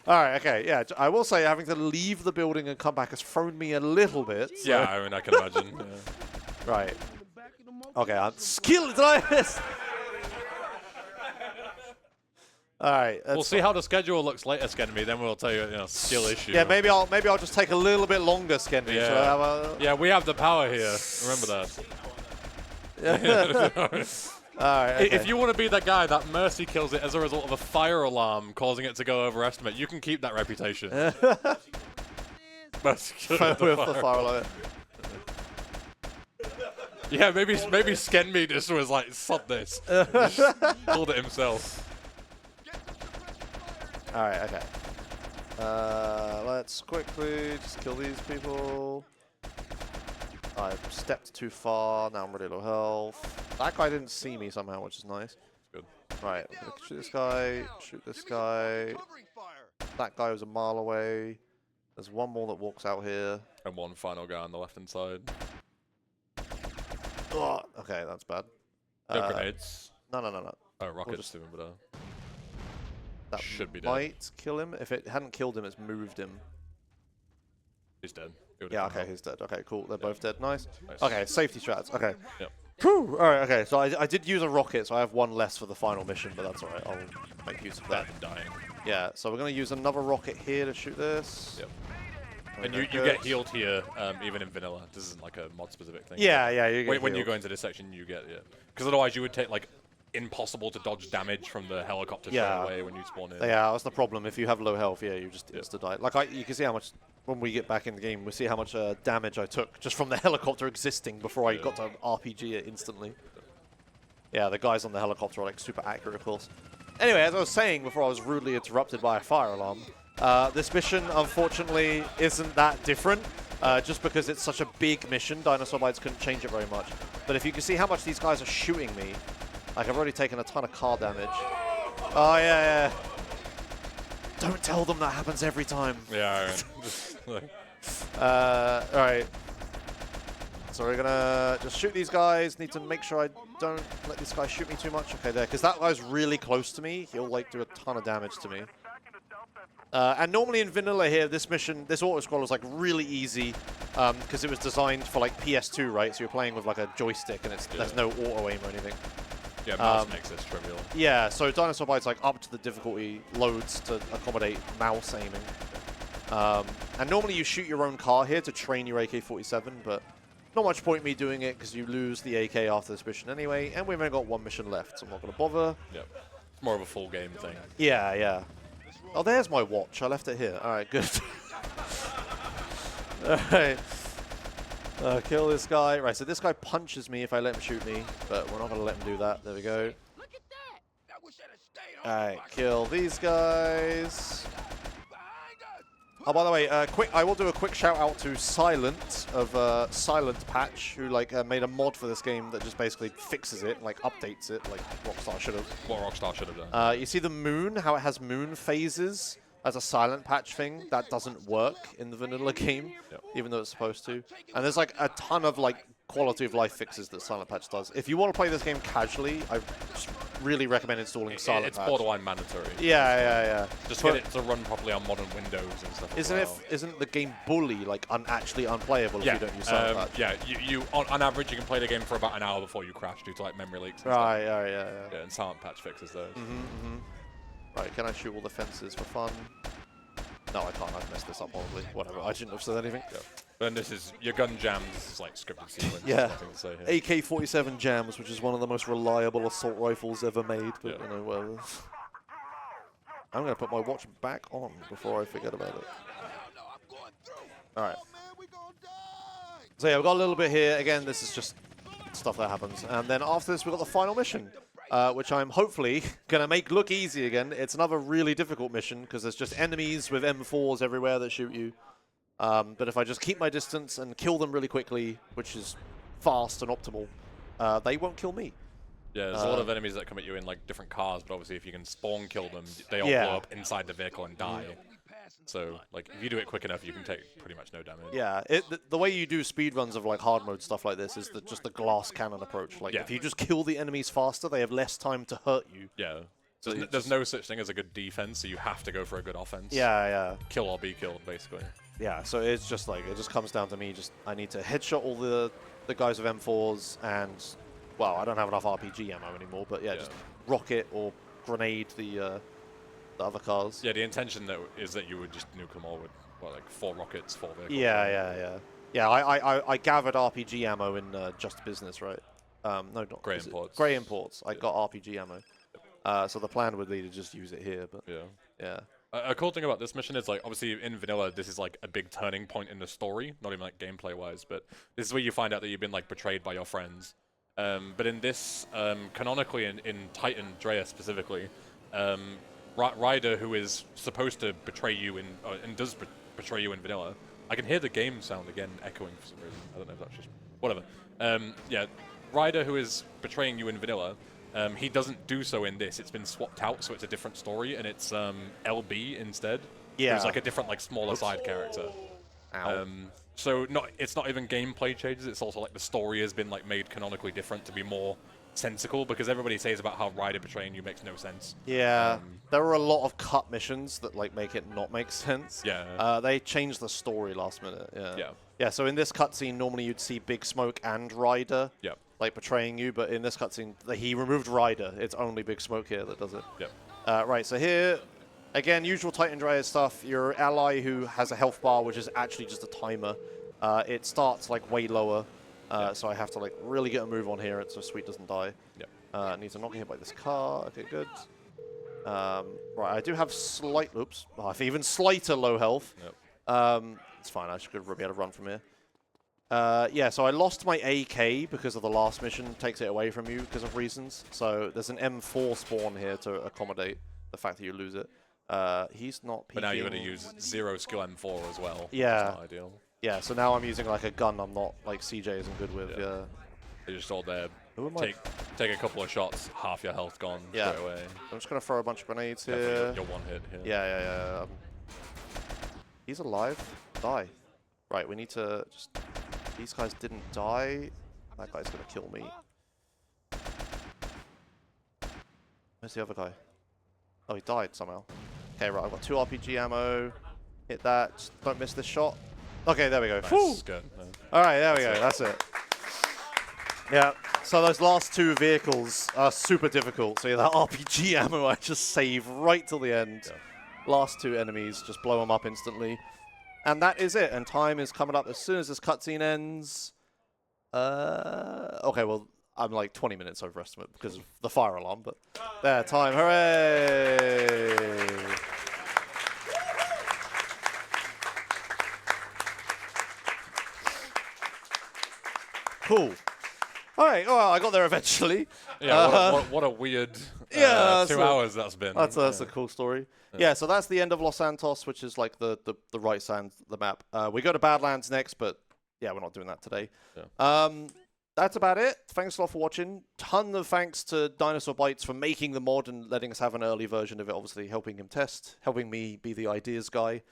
All right, okay, yeah. I will say having to leave the building and come back has thrown me a little bit. So. Yeah, I mean, I can imagine. Yeah. Right. Okay, I'm skilled. All right. We'll see how the schedule looks later, Skenby. Then we'll tell you, skill issue. Yeah, maybe I'll just take a little bit longer, Skenby. Yeah. So I have a Yeah, we have the power here. Remember that. All right. Okay. If you want to be that guy that mercy kills it as a result of a fire alarm causing it to go overestimate, you can keep that reputation. Mercy kills with the fire alarm. Yeah, maybe Skenby just was like, sod this. Just called it himself. All right. Okay. Let's quickly just kill these people. I stepped too far. Now I'm really low health. That guy didn't see me somehow, which is nice. Good. Right. I'm gonna shoot this guy. Shoot this guy. That guy was a mile away. There's one more that walks out here. And one final guy on the left-hand side. Oh, okay, that's bad. No grenades. No. Oh, rockets just- even better. That Should be dead. might kill him. If it hadn't killed him, it's moved him. He's dead. He would've Yeah, come okay, out. he's dead. Okay, cool. They're both dead. Nice. Nice. Okay, safety strats. Okay. Yep. Whew. All right, okay. So I did use a rocket, so I have one less for the final mission, but that's all right. I'll make use of that. Dead and dying. Yeah, so we're going to use another rocket here to shoot this. Yep. Okay, And you good. get healed here, even in vanilla. This isn't like a mod-specific thing. Yeah, you get When you healed. go into this section, you get because otherwise you would take like impossible to dodge damage from the helicopter Yeah. straight away when you spawn in. Yeah, that's the problem. If you have low health, yeah, you just insta-die. Like, you can see how much, when we get back in the game, we see how much damage I took just from the helicopter existing before I got to RPG it instantly. Yeah, the guys on the helicopter are like super accurate, of course. Anyway, as I was saying before I was rudely interrupted by a fire alarm, this mission, unfortunately, isn't that different. Just because it's such a big mission, Dinosaur Bites couldn't change it very much. But if you can see how much these guys are shooting me, like I've already taken a ton of car damage. Oh, yeah. Don't tell them that happens every time. Yeah. Just, like, Alright. So we're gonna just shoot these guys. Need to make sure I don't let this guy shoot me too much. Okay, there, because that guy's really close to me. He'll like do a ton of damage to me. And normally in vanilla here, this mission, this auto-scroll is like really easy because it was designed for like PS2, right? So you're playing with like a joystick and there's no auto-aim or anything. yeah, mouse makes this trivial. Yeah, so Dinosaur Bites like up to the difficulty loads to accommodate mouse aiming. And normally you shoot your own car here to train your AK-47, but not much point me doing it because you lose the AK after this mission anyway, and we've only got one mission left, so I'm not going to bother. Yep. It's more of a full game thing. Yeah. Oh, there's my watch. I left it here. All right, good. All right. Kill this guy. Right, so this guy punches me if I let him shoot me, but we're not going to let him do that. There we go. Look at that. I wish I'd have stayed on. All right, kill these guys. Behind us. Oh, by the way, I will do a quick shout out to Silent of Silent Patch, who made a mod for this game that just basically fixes it, like updates it, like Rockstar should have. What Rockstar should have done. You see the moon, how it has moon phases as a Silent Patch thing? That doesn't work in the vanilla game, even though it's supposed to. And there's like a ton of like quality of life fixes that Silent Patch does. If you want to play this game casually, I just really recommend installing Silent It's Patch. borderline mandatory. Yeah. Just get it to run properly on modern Windows and stuff. Isn't the game bully like actually unplayable if you don't use Silent Patch? Yeah, you on average you can play the game for about an hour before you crash due to like memory leaks. And Right, stuff. yeah. Yeah, and Silent Patch fixes those. Right, can I shoot all the fences for fun? No, I can't. I've messed this up horribly. Whatever. I shouldn't have said anything. Yeah. But then this is your gun jams. This is like scripted sequence. Yeah. Nothing to say here. AK-47 jams, which is one of the most reliable assault rifles ever made. But Yeah. you know, well, I'm gonna put my watch back on before I forget about it. No, I'm going through. All right. Oh, man, we gonna die. So yeah, we've got a little bit here. Again, this is just stuff that happens. And then after this, we've got the final mission, which I'm hopefully going to make look easy again. It's another really difficult mission because there's just enemies with M4s everywhere that shoot you. But if I just keep my distance and kill them really quickly, which is fast and optimal, they won't kill me. Yeah, there's a lot of enemies that come at you in like different cars, but obviously if you can spawn kill them, they all blow up inside the vehicle and die. So, like, if you do it quick enough, you can take pretty much no damage. Yeah, the way you do speedruns of like hard mode stuff like this is just the glass cannon approach. Like, if you just kill the enemies faster, they have less time to hurt you. Yeah. So there's no such thing as a good defense, so you have to go for a good offense. Yeah. Kill or be killed, basically. Yeah, so it's just like, it just comes down to me, I need to headshot all the guys with M4s and, well, I don't have enough RPG ammo anymore, but yeah. Just rocket or grenade the other cars. Yeah, the intention is that you would just nuke them all with, what, like 4 rockets, 4 vehicles. Yeah. Yeah, I gathered RPG ammo in Just Business, right? No, not Grey Imports. Grey Imports. I got RPG ammo. So the plan would be to just use it here, but yeah. A cool thing about this mission is, like, obviously in vanilla, this is like a big turning point in the story, not even like gameplay-wise, but this is where you find out that you've been like betrayed by your friends. But in this, canonically in Tightened'Reas specifically, Ryder, who is supposed to betray you and does betray you in vanilla. I can hear the game sound again echoing for some reason. I don't know if that's just whatever. Yeah, Ryder, who is betraying you in vanilla, he doesn't do so in this. It's been swapped out, so it's a different story, and it's LB instead. Yeah, who's like a different, like, smaller side character. Ow. So it's not even gameplay changes. It's also like the story has been like made canonically different to be more sensical, because everybody says about how Ryder betraying you makes no sense. Yeah, there are a lot of cut missions that like make it not make sense. Yeah. They changed the story last minute. Yeah. Yeah, so in this cutscene, normally you'd see Big Smoke and Ryder like betraying you, but in this cutscene, he removed Ryder. It's only Big Smoke here that does it. Yep. Right, so here, again, usual Tightened'Reas stuff. Your ally who has a health bar, which is actually just a timer. It starts like way lower. So I have to like really get a move on here so Sweet doesn't die. Yep. Need to not get hit by this car. Okay, good. Right, I do have even slighter low health. Yep. It's fine, I should be able to run from here. Yeah, so I lost my AK because of the last mission. Takes it away from you because of reasons. So there's an M4 spawn here to accommodate the fact that you lose it. He's not peeking. But now you're going to use 0 skill M4 as well. Yeah. That's not ideal. Yeah, so now I'm using like a gun I'm not like CJ isn't good with. Yeah. You just hold there, Who am I? take a couple of shots, half your health gone straight away. I'm just gonna throw a bunch of grenades here. Definitely you're one hit here. Yeah. He's alive. Die. Right, we need to just. These guys didn't die. That guy's gonna kill me. Where's the other guy? Oh, he died somehow. Okay, right. I've got 2 RPG ammo. Hit that. Just don't miss this shot. Okay, there we go. Nice, good. No. All right, there we go. That's it. Yeah. So those last 2 vehicles are super difficult. So yeah, that RPG ammo I just save right till the end. Yeah. Last 2 enemies, just blow them up instantly. And that is it. And time is coming up as soon as this cutscene ends. Okay, well, I'm like 20 minutes overestimate because of the fire alarm. But there, time. Hooray! Cool. All right. Well, I got there eventually. Yeah. What a weird 2 hours that's been. That's a cool story. Yeah. So that's the end of Los Santos, which is like the right side of the map. We go to Badlands next, but yeah, we're not doing that today. Yeah. That's about it. Thanks a lot for watching. Ton of thanks to Dinosaur Bites for making the mod and letting us have an early version of it. Obviously, helping him test, helping me be the ideas guy.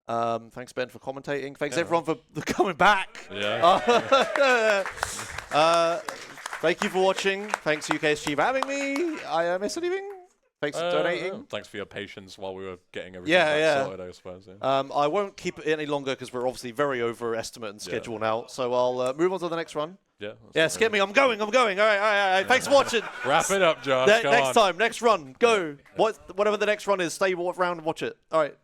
Thanks, Ben, for commentating. Thanks, everyone, for coming back. Yeah. Thank you for watching. Thanks UKSG for having me. I miss anything? Thanks for donating. Thanks for your patience while we were getting everything sorted, I suppose. Yeah. I won't keep it any longer because we're obviously very over estimate and schedule now. So I'll move on to the next run. Yeah. Skip me. I'm going. All right. Thanks for watching. Wrap it up, Josh. Next time, next run. Go. Whatever the next run is, stay around and watch it. All right.